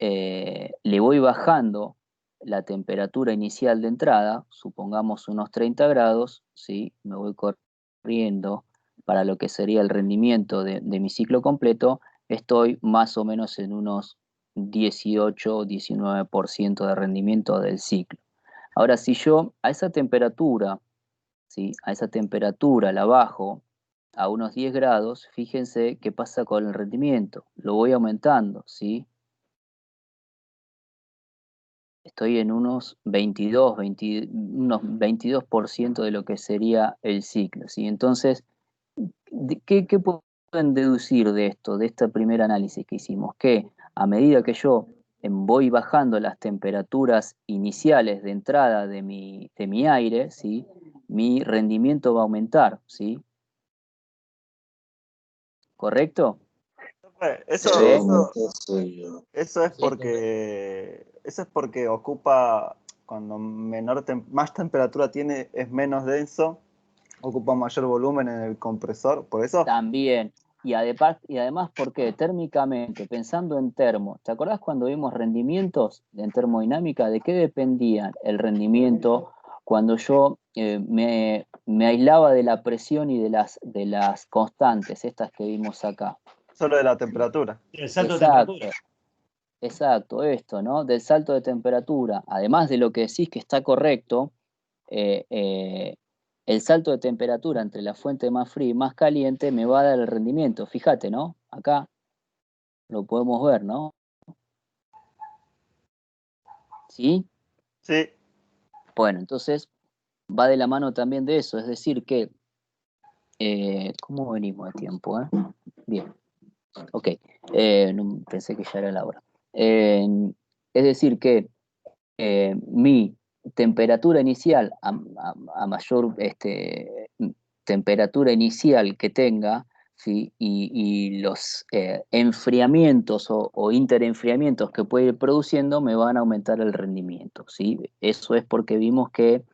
A: le voy bajando la temperatura inicial de entrada, supongamos unos 30 grados, ¿sí? Me voy corriendo para lo que sería el rendimiento de mi ciclo completo, estoy más o menos en unos 18 o 19% de rendimiento del ciclo. Ahora, si yo a esa temperatura, ¿sí? A esa temperatura la bajo a unos 10 grados, fíjense qué pasa con el rendimiento. Lo voy aumentando, ¿sí? Estoy en unos 22% de lo que sería el ciclo, ¿sí? Entonces, ¿qué pueden deducir de esto, de este primer análisis que hicimos? Que a medida que yo voy bajando las temperaturas iniciales de entrada de mi aire, ¿sí? Mi rendimiento va a aumentar, ¿sí? ¿Correcto?
C: Eso es porque ocupa, cuando más temperatura tiene, es menos denso, ocupa mayor volumen en el compresor, por eso.
A: También. Y además, porque térmicamente, pensando en termo, ¿te acordás cuando vimos rendimientos en termodinámica? ¿De qué dependía el rendimiento cuando yo me aislaba de la presión y de las constantes, estas que vimos acá?
C: Solo de la temperatura.
E: El salto de temperatura.
A: Exacto, esto, ¿no? Del salto de temperatura. Además de lo que decís que está correcto, el salto de temperatura entre la fuente más fría y más caliente me va a dar el rendimiento. Fíjate, ¿no? Acá lo podemos ver, ¿no? ¿Sí?
C: Sí.
A: Bueno, entonces va de la mano también de eso, es decir que, ¿cómo venimos de tiempo? Bien, ok, no, pensé que ya era la hora. Es decir que mi temperatura inicial a mayor temperatura inicial que tenga, ¿sí? y los enfriamientos o interenfriamientos que puede ir produciendo me van a aumentar el rendimiento, ¿sí? Eso es porque vimos que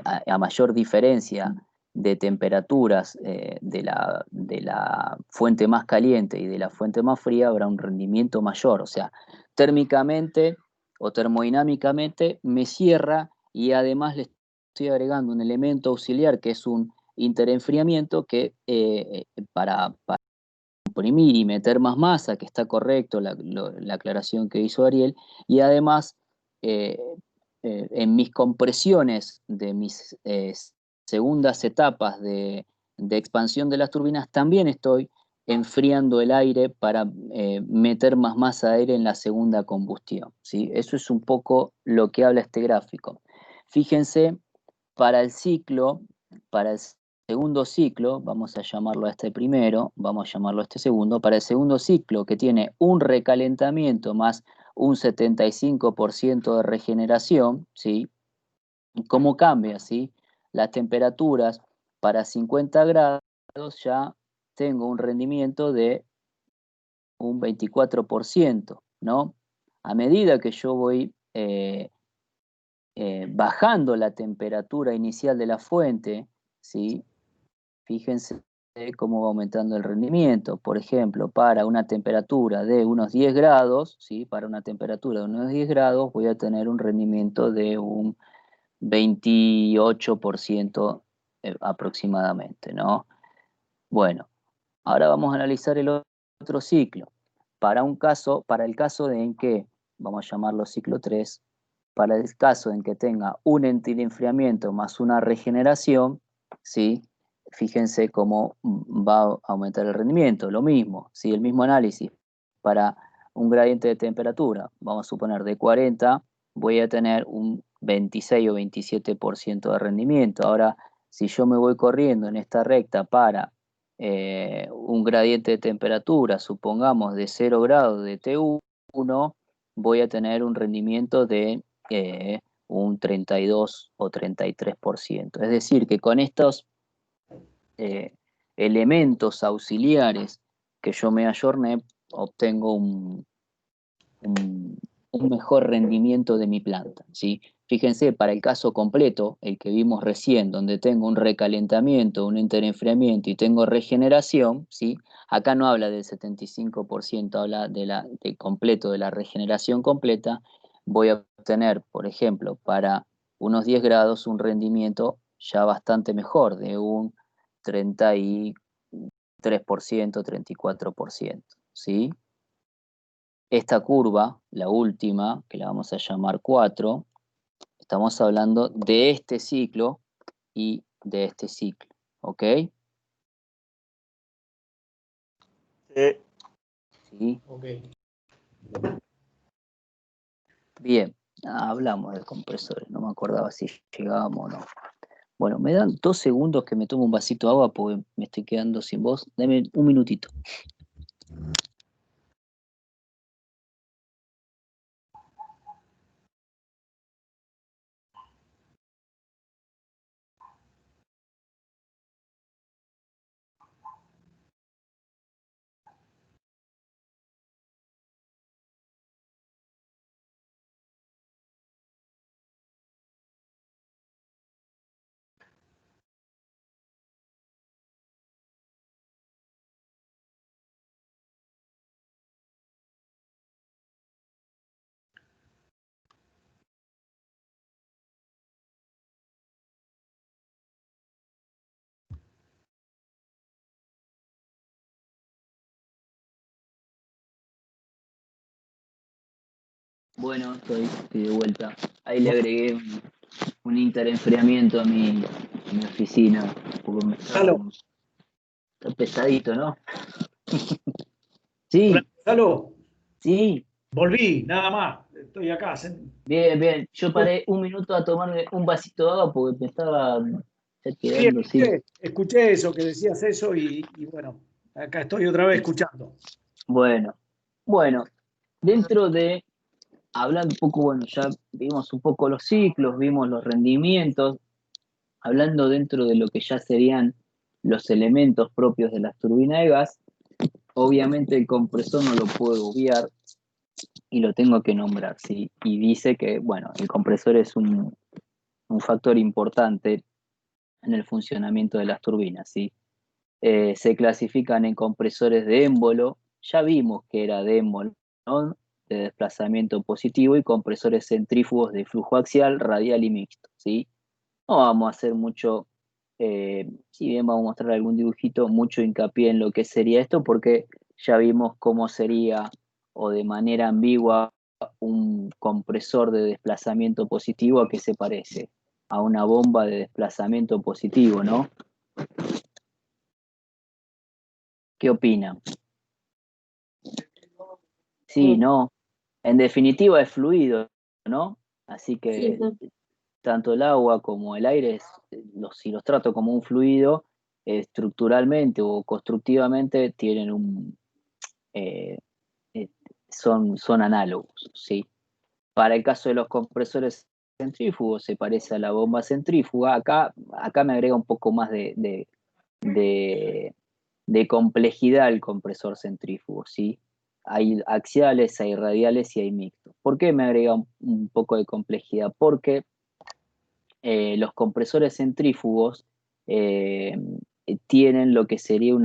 A: a mayor diferencia de temperaturas de la fuente más caliente y de la fuente más fría habrá un rendimiento mayor, o sea, térmicamente o termodinámicamente me cierra y además le estoy agregando un elemento auxiliar que es un interenfriamiento que para comprimir y meter más masa, que está correcto la aclaración que hizo Ariel, y además eh, en mis compresiones de mis segundas etapas de expansión de las turbinas también estoy enfriando el aire para meter más masa de aire en la segunda combustión, ¿sí? Eso es un poco lo que habla este gráfico. Fíjense, para el ciclo, para el segundo ciclo, vamos a llamarlo a este primero, vamos a llamarlo a este segundo, para el segundo ciclo que tiene un recalentamiento más un 75% de regeneración, ¿sí? ¿Cómo cambia, sí? Las temperaturas para 50 grados ya tengo un rendimiento de un 24%, ¿no? A medida que yo voy bajando la temperatura inicial de la fuente, ¿sí? Fíjense cómo va aumentando el rendimiento. Por ejemplo, para una temperatura de unos 10 grados, ¿sí? Para una temperatura de unos 10 grados voy a tener un rendimiento de un 28% aproximadamente, ¿no? Bueno, ahora vamos a analizar el otro ciclo. Para el caso en que, vamos a llamarlo ciclo 3, para el caso en que tenga un enfriamiento más una regeneración, ¿sí? Fíjense cómo va a aumentar el rendimiento. Lo mismo, ¿sí? El mismo análisis. Para un gradiente de temperatura, vamos a suponer de 40, voy a tener un 26 o 27% de rendimiento. Ahora, si yo me voy corriendo en esta recta para un gradiente de temperatura, supongamos de 0 grados de T1, voy a tener un rendimiento de un 32 o 33%. Es decir, que con estos elementos auxiliares que yo me ayorné, obtengo un mejor rendimiento de mi planta, ¿sí? Fíjense, para el caso completo, el que vimos recién, donde tengo un recalentamiento, un interenfriamiento y tengo regeneración, ¿sí? Acá no habla del 75%, habla de completo, de la regeneración completa. Voy a obtener, por ejemplo, para unos 10 grados un rendimiento ya bastante mejor, de un 33%, 34%, ¿sí? Esta curva, la última, que la vamos a llamar 4, estamos hablando de este ciclo y de este ciclo, ¿ok?
C: Sí.
A: ¿Sí?
B: Ok.
A: Bien, hablamos de compresores, no me acordaba si llegábamos o no. Bueno, me dan 2 segundos que me tomo un vasito de agua porque me estoy quedando sin voz. Dame un minutito. Bueno, estoy de vuelta. Ahí le agregué un interenfriamiento a mi oficina. Porque está pesadito, ¿no?
B: Hola,
A: Sí,
B: Gonzalo.
A: sí.
B: Volví, nada más. Estoy acá.
A: Bien, bien. Yo paré un minuto a tomarme un vasito de agua porque me estaba ya
B: Sí,
A: quedando sin.
B: escuché eso, que decías eso y bueno, acá estoy otra vez escuchando.
A: Bueno, bueno, dentro de, hablando un poco, bueno, ya vimos un poco los ciclos, vimos los rendimientos, hablando dentro de lo que ya serían los elementos propios de las turbinas de gas, obviamente el compresor no lo puedo obviar y lo tengo que nombrar, ¿sí? Y dice que, bueno, el compresor es un factor importante en el funcionamiento de las turbinas, ¿sí? Se clasifican en compresores de émbolo, ya vimos que era de émbolo, ¿no? De desplazamiento positivo, y compresores centrífugos de flujo axial, radial y mixto, ¿sí? No vamos a hacer mucho, si bien vamos a mostrar algún dibujito, mucho hincapié en lo que sería esto, porque ya vimos cómo sería, o de manera ambigua, un compresor de desplazamiento positivo. ¿A qué se parece? A una bomba de desplazamiento positivo, ¿no? ¿Qué opinan? Sí, no. En definitiva es fluido, ¿no? Así que tanto el agua como el aire, si los trato como un fluido, estructuralmente o constructivamente tienen eh, eh, son análogos, ¿sí? Para el caso de los compresores centrífugos, se parece a la bomba centrífuga. Acá me agrega un poco más de, de complejidad el compresor centrífugo, ¿sí? Hay axiales, hay radiales y hay mixtos. ¿Por qué me agrega un poco de complejidad? Porque los compresores centrífugos eh, tienen lo que sería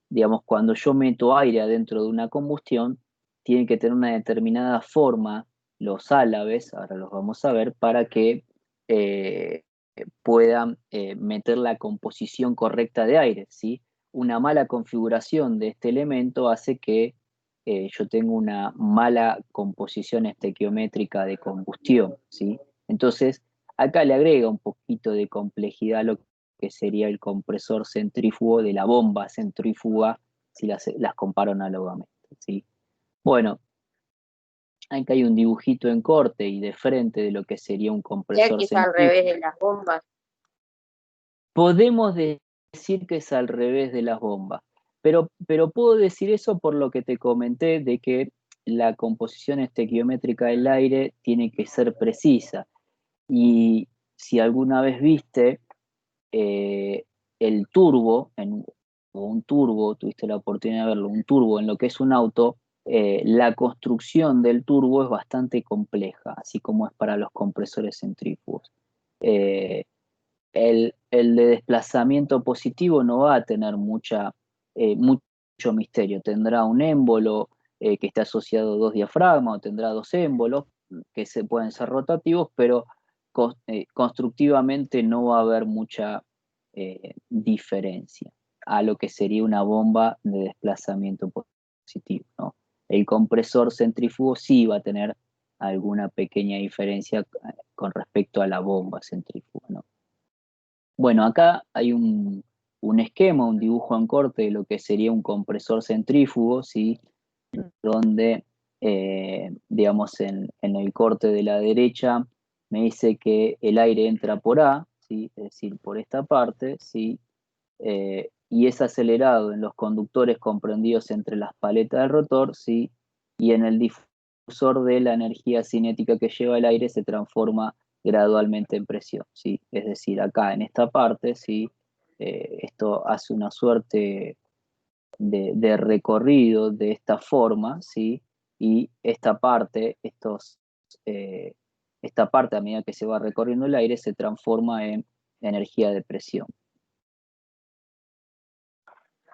A: digamos, cuando yo meto aire adentro de una combustión, tienen que tener una determinada forma, los álabes, ahora los vamos a ver, para que eh, puedan meter la composición correcta de aire, ¿sí? Una mala configuración de este elemento hace que yo tenga una mala composición estequiométrica de combustión, ¿sí? Entonces, acá le agrega un poquito de complejidad a lo que sería el compresor centrífugo de la bomba centrífuga, si las comparo análogamente, ¿sí? Bueno, acá hay un dibujito en corte y de frente de lo que sería un
F: Ya
A: compresor
F: que es al revés
A: centrífugo.
F: de las bombas.
A: Podemos decir que es al revés de las bombas, pero puedo decir eso por lo que te comenté de que la composición estequiométrica del aire tiene que ser precisa. Y si alguna vez viste el turbo, un turbo, tuviste la oportunidad de verlo, un turbo en lo que es un auto, la construcción del turbo es bastante compleja, así como es para los compresores centrífugos. El de desplazamiento positivo no va a tener mucho misterio, tendrá un émbolo que está asociado a 2 diafragmas, o tendrá 2 émbolos que pueden ser rotativos, pero constructivamente no va a haber mucha diferencia a lo que sería una bomba de desplazamiento positivo, ¿no? El compresor centrífugo sí va a tener alguna pequeña diferencia con respecto a la bomba centrífuga, ¿no? Bueno, acá hay un esquema, un dibujo en corte de lo que sería un compresor centrífugo, ¿sí? Donde, digamos, en el corte de la derecha me dice que el aire entra por A, ¿sí? Es decir, por esta parte, ¿sí? Y es acelerado en los conductores comprendidos entre las paletas del rotor, ¿sí? Y en el difusor de la energía cinética que lleva el aire se transforma gradualmente en presión, ¿sí? Es decir, acá en esta parte, ¿sí? Esto hace una suerte de recorrido de esta forma, ¿sí? Y esta parte, esta parte a medida que se va recorriendo el aire se transforma en energía de presión.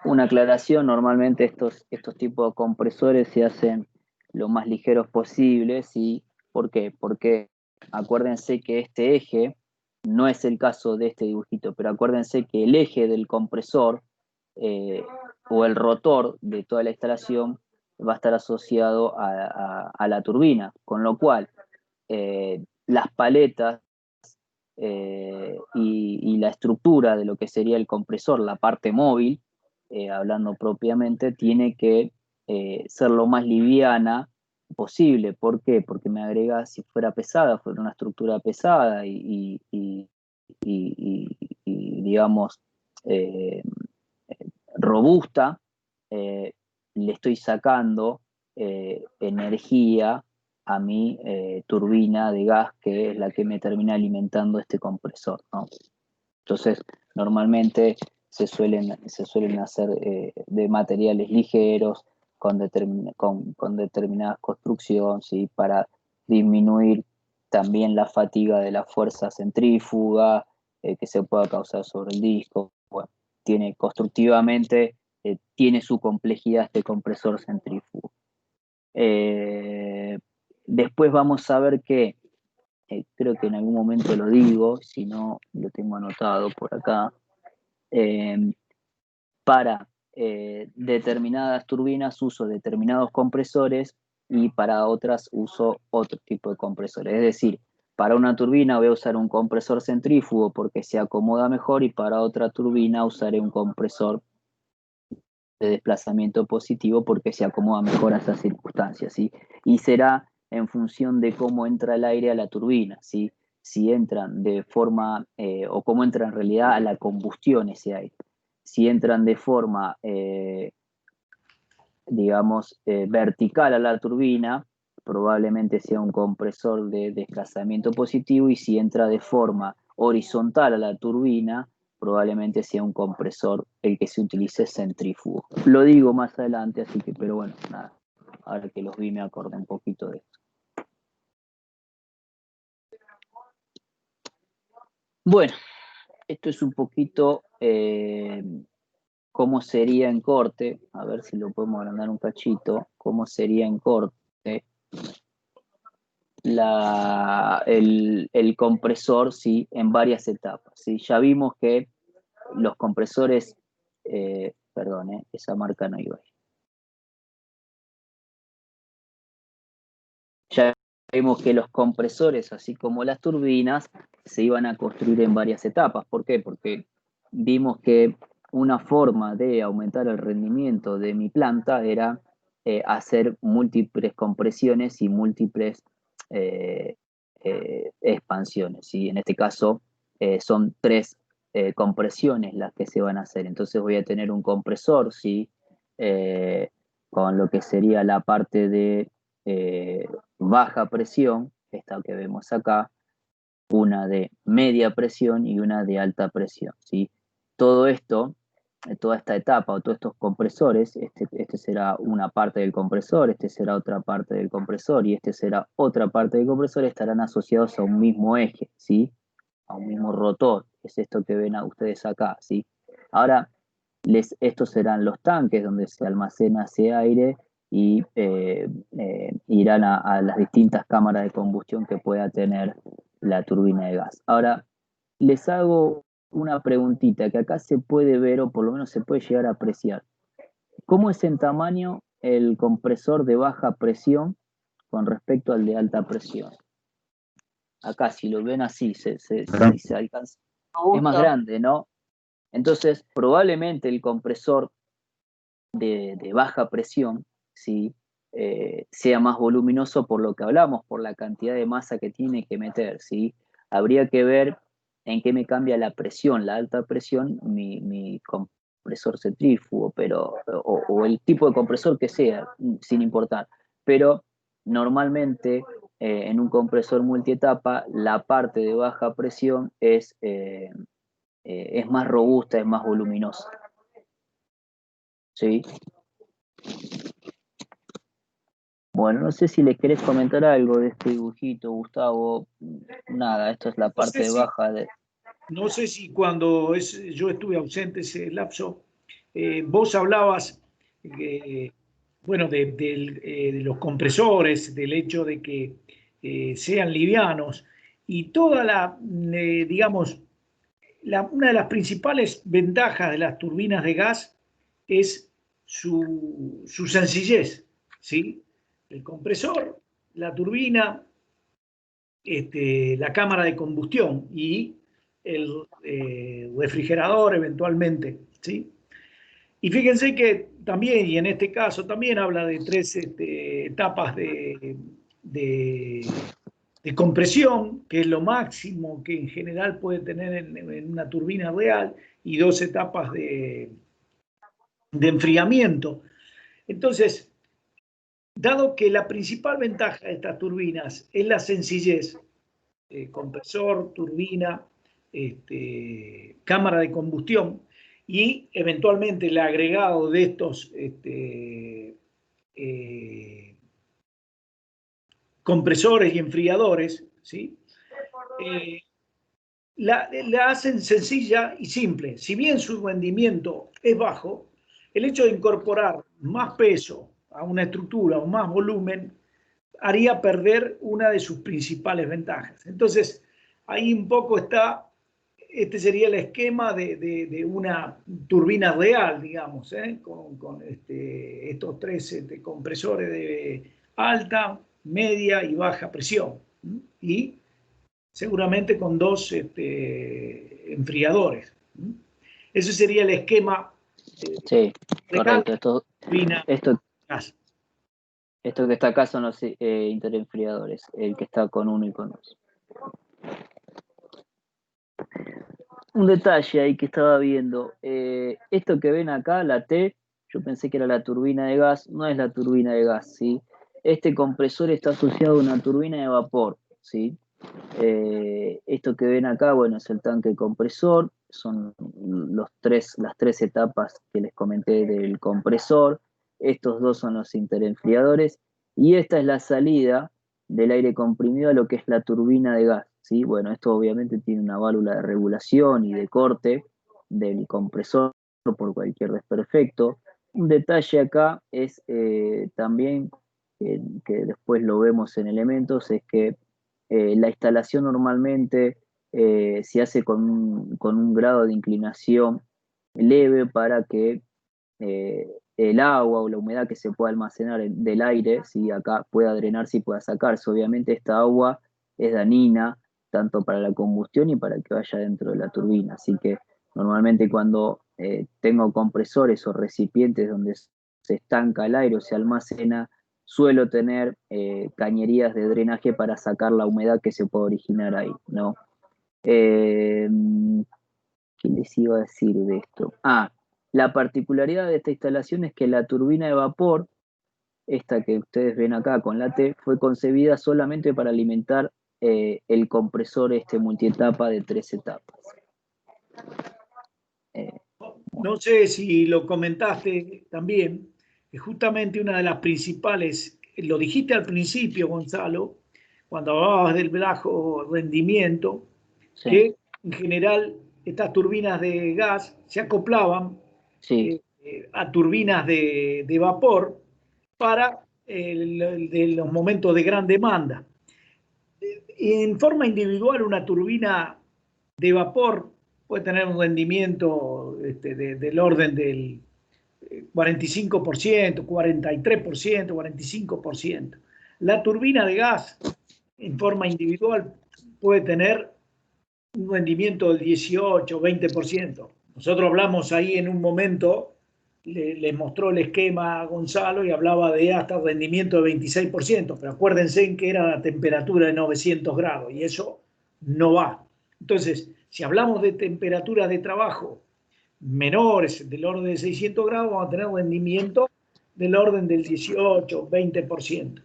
A: Una aclaración, normalmente estos tipos de compresores se hacen lo más ligeros posible, ¿sí? ¿Por qué? Porque acuérdense que este eje, no es el caso de este dibujito, pero acuérdense que el eje del compresor o el rotor de toda la instalación va a estar asociado a la turbina, con lo cual las paletas y la estructura de lo que sería el compresor, la parte móvil, hablando propiamente, tiene que ser lo más liviana posible. ¿Por qué? Porque me agrega, si fuera pesada, fuera una estructura pesada y digamos, robusta, le estoy sacando energía a mi turbina de gas, que es la que me termina alimentando este compresor, ¿no? Entonces, normalmente se suelen hacer de materiales ligeros, con determinadas construcciones, ¿sí? Para disminuir también la fatiga de la fuerza centrífuga que se pueda causar sobre el disco. Bueno, constructivamente tiene su complejidad este compresor centrífugo. Después vamos a ver que creo que en algún momento lo digo, si no lo tengo anotado por acá, para determinadas turbinas uso determinados compresores y para otras uso otro tipo de compresores. Es decir, para una turbina voy a usar un compresor centrífugo porque se acomoda mejor y para otra turbina usaré un compresor de desplazamiento positivo porque se acomoda mejor a esas circunstancias, ¿sí? Y será en función de cómo entra el aire a la turbina, ¿sí? Si entran de forma, o cómo entra en realidad a la combustión ese aire. Si entran de forma, digamos, vertical a la turbina, probablemente sea un compresor de desplazamiento positivo, y si entra de forma horizontal a la turbina, probablemente sea un compresor el que se utilice centrífugo. Lo digo más adelante, así que, pero bueno, nada, ahora que los vi me acordé un poquito de esto. Bueno, esto es un poquito cómo sería en corte, a ver si lo podemos agrandar un cachito, cómo sería en corte el compresor, ¿sí? En varias etapas, ¿sí? Ya vimos que los compresores, perdón, esa marca no iba ahí. Ya vimos que los compresores, así como las turbinas, se iban a construir en varias etapas. ¿Por qué? Porque vimos que una forma de aumentar el rendimiento de mi planta era hacer múltiples compresiones y múltiples expansiones, ¿sí? En este caso son 3 compresiones las que se van a hacer. Entonces voy a tener un compresor, ¿sí? Con lo que sería la parte de baja presión, esta que vemos acá, una de media presión y una de alta presión, ¿sí? Todo esto toda esta etapa o todos estos compresores, este será una parte del compresor, este será otra parte del compresor y este será otra parte del compresor, estarán asociados a un mismo eje, ¿sí? A un mismo rotor, es esto que ven a ustedes acá, ¿sí? Ahora, estos serán los tanques donde se almacena ese aire y irán a las distintas cámaras de combustión que pueda tener la turbina de gas. Ahora, les hago una preguntita que acá se puede ver o por lo menos se puede llegar a apreciar. ¿Cómo es en tamaño el compresor de baja presión con respecto al de alta presión? Acá si lo ven así, si se alcanza. Es más grande, ¿no? Entonces, probablemente el compresor de baja presión, ¿sí? Sea más voluminoso por lo que hablamos, por la cantidad de masa que tiene que meter, ¿sí? Habría que ver en qué me cambia la presión, la alta presión, mi compresor centrífugo, o el tipo de compresor que sea, sin importar. Pero normalmente en un compresor multietapa, la parte de baja presión es más robusta, es más voluminosa. ¿Sí? Bueno, no sé si les querés comentar algo de este dibujito, Gustavo. Nada, esto es la parte baja de...
B: No sé si cuando yo estuve ausente ese lapso, vos hablabas, bueno, de los compresores, del hecho de que sean livianos y toda digamos, una de las principales ventajas de las turbinas de gas es su sencillez, ¿sí? El compresor, la turbina, la cámara de combustión y el refrigerador eventualmente, ¿sí? Y fíjense que también, y en este caso también habla de 3 etapas de compresión, que es lo máximo que en general puede tener en una turbina real, y 2 etapas de enfriamiento. Entonces, dado que la principal ventaja de estas turbinas es la sencillez, compresor, turbina, cámara de combustión y eventualmente el agregado de estos compresores y enfriadores, ¿sí? La hacen sencilla y simple. Si bien su rendimiento es bajo, el hecho de incorporar más peso a una estructura o más volumen haría perder una de sus principales ventajas. Entonces, ahí un poco está, este sería el esquema de una turbina real, digamos, con estos 3 compresores de alta, media y baja presión. Y seguramente con 2 enfriadores. Ese sería el esquema.
A: Sí, correcto. Esto que está acá son los interenfriadores, el que está con 1 y con 2. Un detalle ahí que estaba viendo, esto que ven acá, la T, yo pensé que era la turbina de gas, no es la turbina de gas, ¿sí? Este compresor está asociado a una turbina de vapor, ¿sí? Esto que ven acá, bueno, es el tanque compresor, son las 3 etapas que les comenté del compresor, estos 2 son los interenfriadores, y esta es la salida del aire comprimido a lo que es la turbina de gas, ¿sí? Bueno, esto obviamente tiene una válvula de regulación y de corte del compresor por cualquier desperfecto. Un detalle acá es también, que después lo vemos en elementos, es que la instalación normalmente se hace con un grado de inclinación leve para que el agua o la humedad que se pueda almacenar del aire, ¿sí? Acá pueda drenarse y pueda sacarse. Obviamente esta agua es dañina tanto para la combustión y para que vaya dentro de la turbina. Así que normalmente cuando tengo compresores o recipientes donde se estanca el aire o se almacena, suelo tener cañerías de drenaje para sacar la humedad que se puede originar ahí, ¿no? ¿Qué les iba a decir de esto? La particularidad de esta instalación es que la turbina de vapor, esta que ustedes ven acá con la T, fue concebida solamente para alimentar el compresor multietapa de 3 etapas.
B: no sé si lo comentaste también, que justamente una de las principales, lo dijiste al principio, Gonzalo, cuando hablabas del bajo rendimiento,
A: Sí.
B: que en general estas turbinas de gas se acoplaban
A: Sí.
B: a turbinas de vapor para de los momentos de gran demanda. En forma individual, una turbina de vapor puede tener un rendimiento del orden del 45%, 43%, 45%. La turbina de gas en forma individual puede tener un rendimiento del 18, 20%. Nosotros hablamos ahí en un momento, les mostró el esquema a Gonzalo y hablaba de hasta rendimiento de 26%, pero acuérdense en que era la temperatura de 900 grados y eso no va. Entonces, si hablamos de temperaturas de trabajo menores del orden de 600 grados, vamos a tener rendimiento del orden del 18, 20%.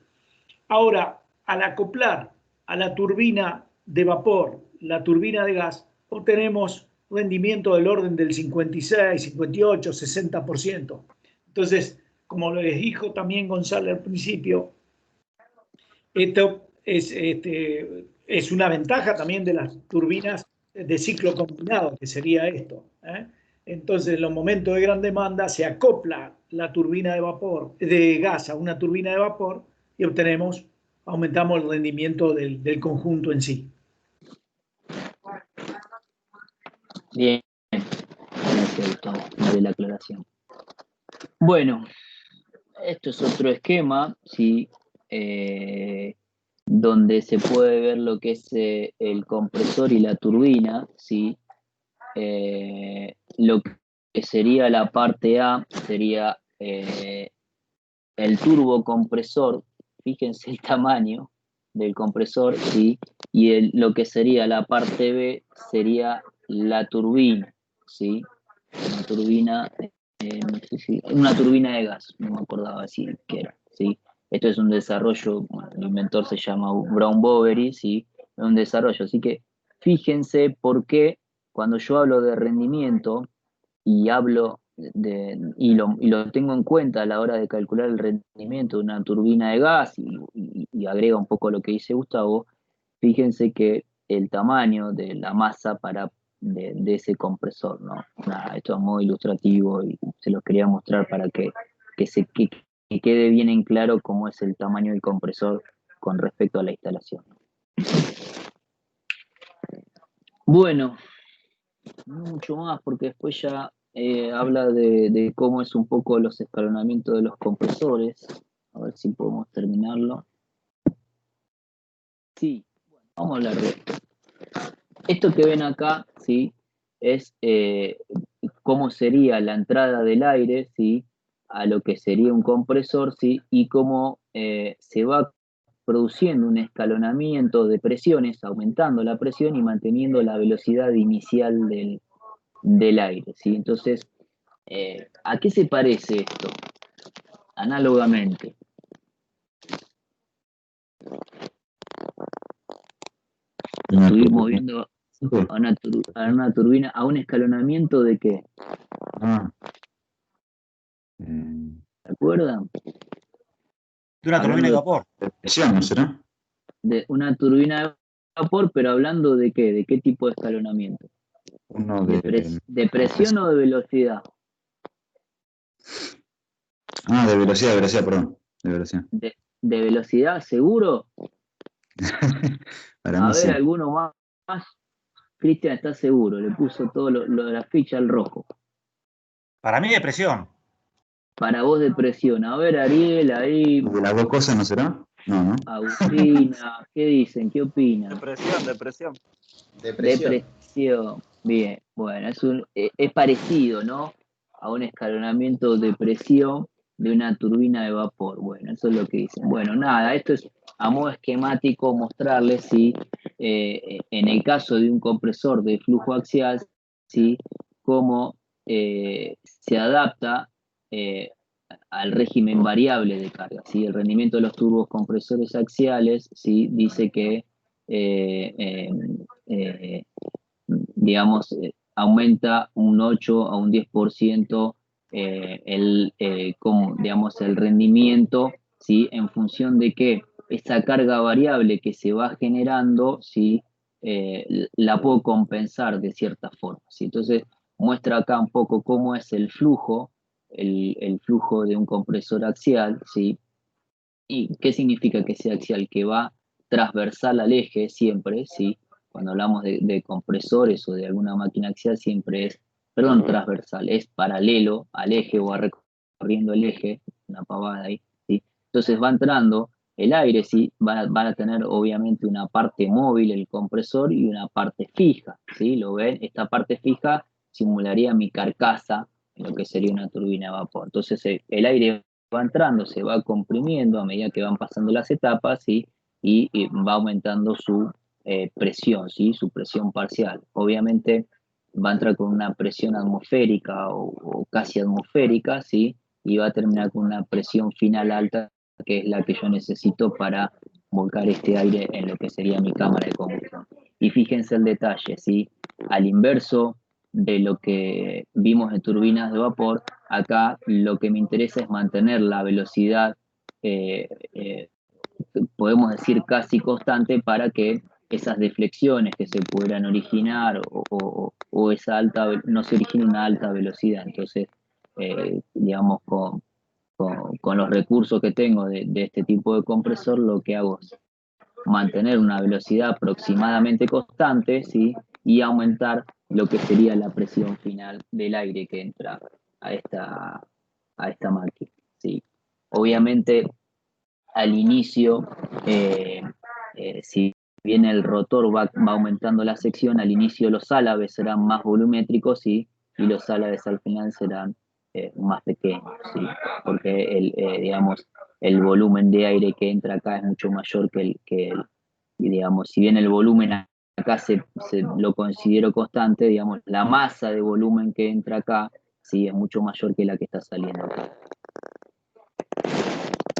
B: Ahora, al acoplar a la turbina de vapor, la turbina de gas, obtenemos rendimiento del orden del 56, 58, 60%. Entonces, como les dijo también Gonzalo al principio, esto es una ventaja también de las turbinas de ciclo combinado, que sería esto. Entonces, en los momentos de gran demanda se acopla la turbina de vapor, de gas a una turbina de vapor y aumentamos el rendimiento del conjunto en sí.
A: Bien, gracias Gustavo, de la aclaración. Bueno, esto es otro esquema, ¿sí? Donde se puede ver lo que es el compresor y la turbina, ¿sí? Lo que sería la parte A sería el turbocompresor, fíjense el tamaño del compresor, ¿sí? Y lo que sería la parte B sería la turbina, ¿sí? Una turbina, no sé si, una turbina de gas, no me acordaba así qué era, ¿sí? Esto es un desarrollo, bueno, el inventor se llama Brown Boveri, ¿sí? Es un desarrollo, así que fíjense por qué cuando yo hablo de rendimiento y hablo y lo tengo en cuenta a la hora de calcular el rendimiento de una turbina de gas y agrega un poco lo que dice Gustavo, fíjense que el tamaño de la masa de ese compresor, ¿no? Nada, esto es muy ilustrativo y se los quería mostrar para que quede bien en claro cómo es el tamaño del compresor con respecto a la instalación. Bueno, no mucho más porque después ya habla de cómo es un poco los escalonamientos de los compresores. A ver si podemos terminarlo. Sí, bueno, vamos a hablar de esto. Esto que ven acá, ¿sí? Es cómo sería la entrada del aire, ¿sí? A lo que sería un compresor, ¿sí? Y cómo se va produciendo un escalonamiento de presiones, aumentando la presión y manteniendo la velocidad inicial del aire, ¿sí? Entonces, ¿a qué se parece esto? Análogamente. Estuvimos viendo a una turbina, a un escalonamiento de qué. ¿Se acuerdan?
E: De una turbina de vapor.
G: De presión, ¿no será?
A: De una turbina de vapor, pero hablando de qué, de qué tipo de escalonamiento.
G: Uno
A: ¿De presión o de velocidad?
G: De velocidad, perdón. De velocidad.
A: ¿De velocidad, seguro?
G: Para
A: A
G: mí
A: ver,
G: sí.
A: alguno más. Cristian está seguro, le puso todo lo de la ficha al rojo.
E: Para mí de presión.
A: Para vos de presión. A ver, Ariel, ahí.
G: ¿De las dos cosas no será? No.
A: Agustina, ¿qué dicen? ¿Qué opinan?
C: Depresión.
A: Depresión. Bien, bueno, es parecido, ¿no? A un escalonamiento de presión de una turbina de vapor. Bueno, eso es lo que dicen. Bueno, nada, esto es a modo esquemático mostrarles si en el caso de un compresor de flujo axial, ¿sí? Cómo se adapta al régimen variable de carga, ¿sí? El rendimiento de los turbocompresores axiales, ¿sí? Dice que digamos, aumenta un 8 a un 10% digamos, el rendimiento, ¿sí? En función de que esa carga variable que se va generando, ¿sí? La puedo compensar de cierta forma, ¿sí? Entonces muestra acá un poco cómo es el flujo de un compresor axial, ¿sí? ¿Y qué significa que sea axial? Que va transversal al eje siempre, ¿sí? Cuando hablamos de compresores o de alguna máquina axial siempre es, perdón, transversal, es paralelo al eje o va recorriendo el eje, una pavada ahí, ¿sí? Entonces va entrando el aire, ¿sí? Van a tener obviamente una parte móvil, el compresor, y una parte fija, ¿sí? ¿Lo ven? Esta parte fija simularía mi carcasa, en lo que sería una turbina de vapor. Entonces el aire va entrando, se va comprimiendo a medida que van pasando las etapas, ¿sí? Y va aumentando su presión, ¿sí? Su presión parcial. Obviamente va a entrar con una presión atmosférica o casi atmosférica, ¿sí? Y va a terminar con una presión final alta, que es la que yo necesito para volcar este aire en lo que sería mi cámara de combustión. Y fíjense el detalle, ¿sí? Al inverso de lo que vimos en turbinas de vapor, acá lo que me interesa es mantener la velocidad, podemos decir casi constante, para que esas deflexiones que se pudieran originar o esa no se origine una alta velocidad. Entonces, digamos, con los recursos que tengo de este tipo de compresor, lo que hago es mantener una velocidad aproximadamente constante, ¿sí? Y aumentar lo que sería la presión final del aire que entra a esta máquina, ¿sí? Obviamente, al inicio, si bien el rotor va aumentando la sección, al inicio los álabes serán más volumétricos, ¿sí? Y los álabes al final serán más pequeños, ¿sí? Porque digamos, el volumen de aire que entra acá es mucho mayor y digamos, si bien el volumen acá lo considero constante, digamos, la masa de volumen que entra acá, sí, es mucho mayor que la que está saliendo acá.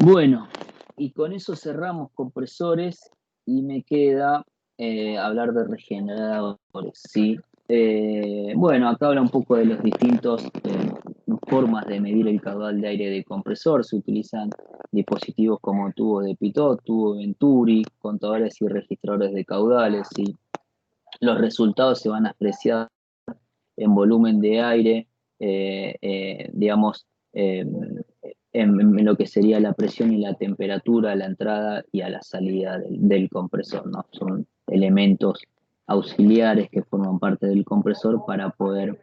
A: Bueno, y con eso cerramos compresores y me queda hablar de regeneradores, ¿sí? Bueno, acá habla un poco de los distintos formas de medir el caudal de aire de compresor. Se utilizan dispositivos como tubo de Pitot, tubo Venturi, contadores y registradores de caudales, ¿sí? Los resultados se van a apreciar en volumen de aire, digamos, en lo que sería la presión y la temperatura a la entrada y a la salida del compresor, ¿no? Son elementos auxiliares que forman parte del compresor para poder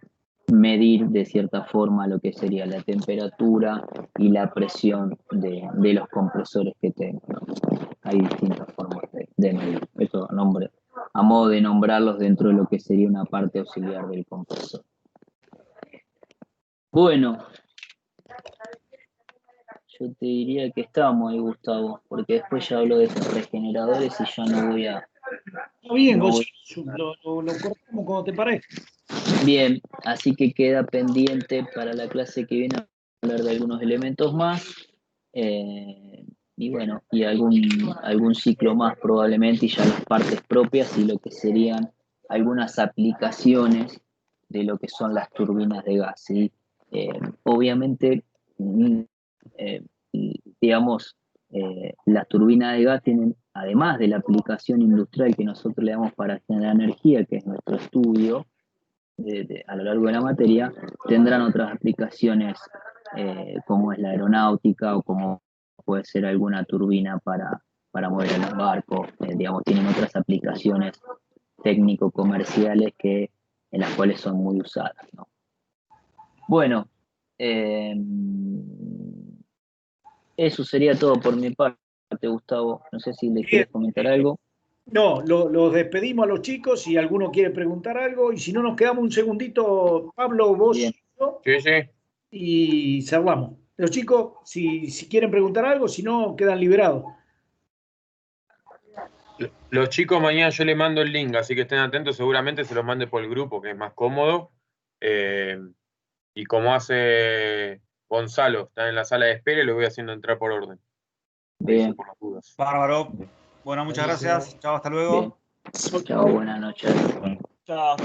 A: medir de cierta forma lo que sería la temperatura y la presión de los compresores que tengo, ¿no? Hay distintas formas de medir. Eso a modo de nombrarlos dentro de lo que sería una parte auxiliar del compresor. Bueno, yo te diría que estamos ahí, Gustavo, porque después ya hablo de regeneradores y ya no voy a...
B: Está bien, lo cortamos como te parece.
A: Bien, así que queda pendiente para la clase que viene hablar de algunos elementos más, y bueno, y algún ciclo más probablemente, y ya las partes propias y lo que serían algunas aplicaciones de lo que son las turbinas de gas, ¿sí? Obviamente, digamos, las turbinas de gas tienen, además de la aplicación industrial que nosotros le damos para generar energía, que es nuestro estudio, a lo largo de la materia, tendrán otras aplicaciones como es la aeronáutica o como puede ser alguna turbina para mover a los barcos, digamos, tienen otras aplicaciones técnico-comerciales en las cuales son muy usadas, ¿no? Bueno, eso sería todo por mi parte, Gustavo. No sé si le quieres comentar algo.
B: No, los despedimos a los chicos y alguno quiere preguntar algo, y si no nos quedamos un segundito, Pablo, vos y yo, y cerramos. Los chicos, si quieren preguntar algo, si no, quedan liberados.
H: Los chicos mañana yo les mando el link, así que estén atentos, seguramente se los mande por el grupo, que es más cómodo. Y como hace Gonzalo, está en la sala de espera y lo voy haciendo entrar por orden.
A: Bien.
H: Por las dudas.
E: Bárbaro. Bueno, muchas gracias. Chao, hasta luego.
A: Chao, buenas noches.
C: Chao.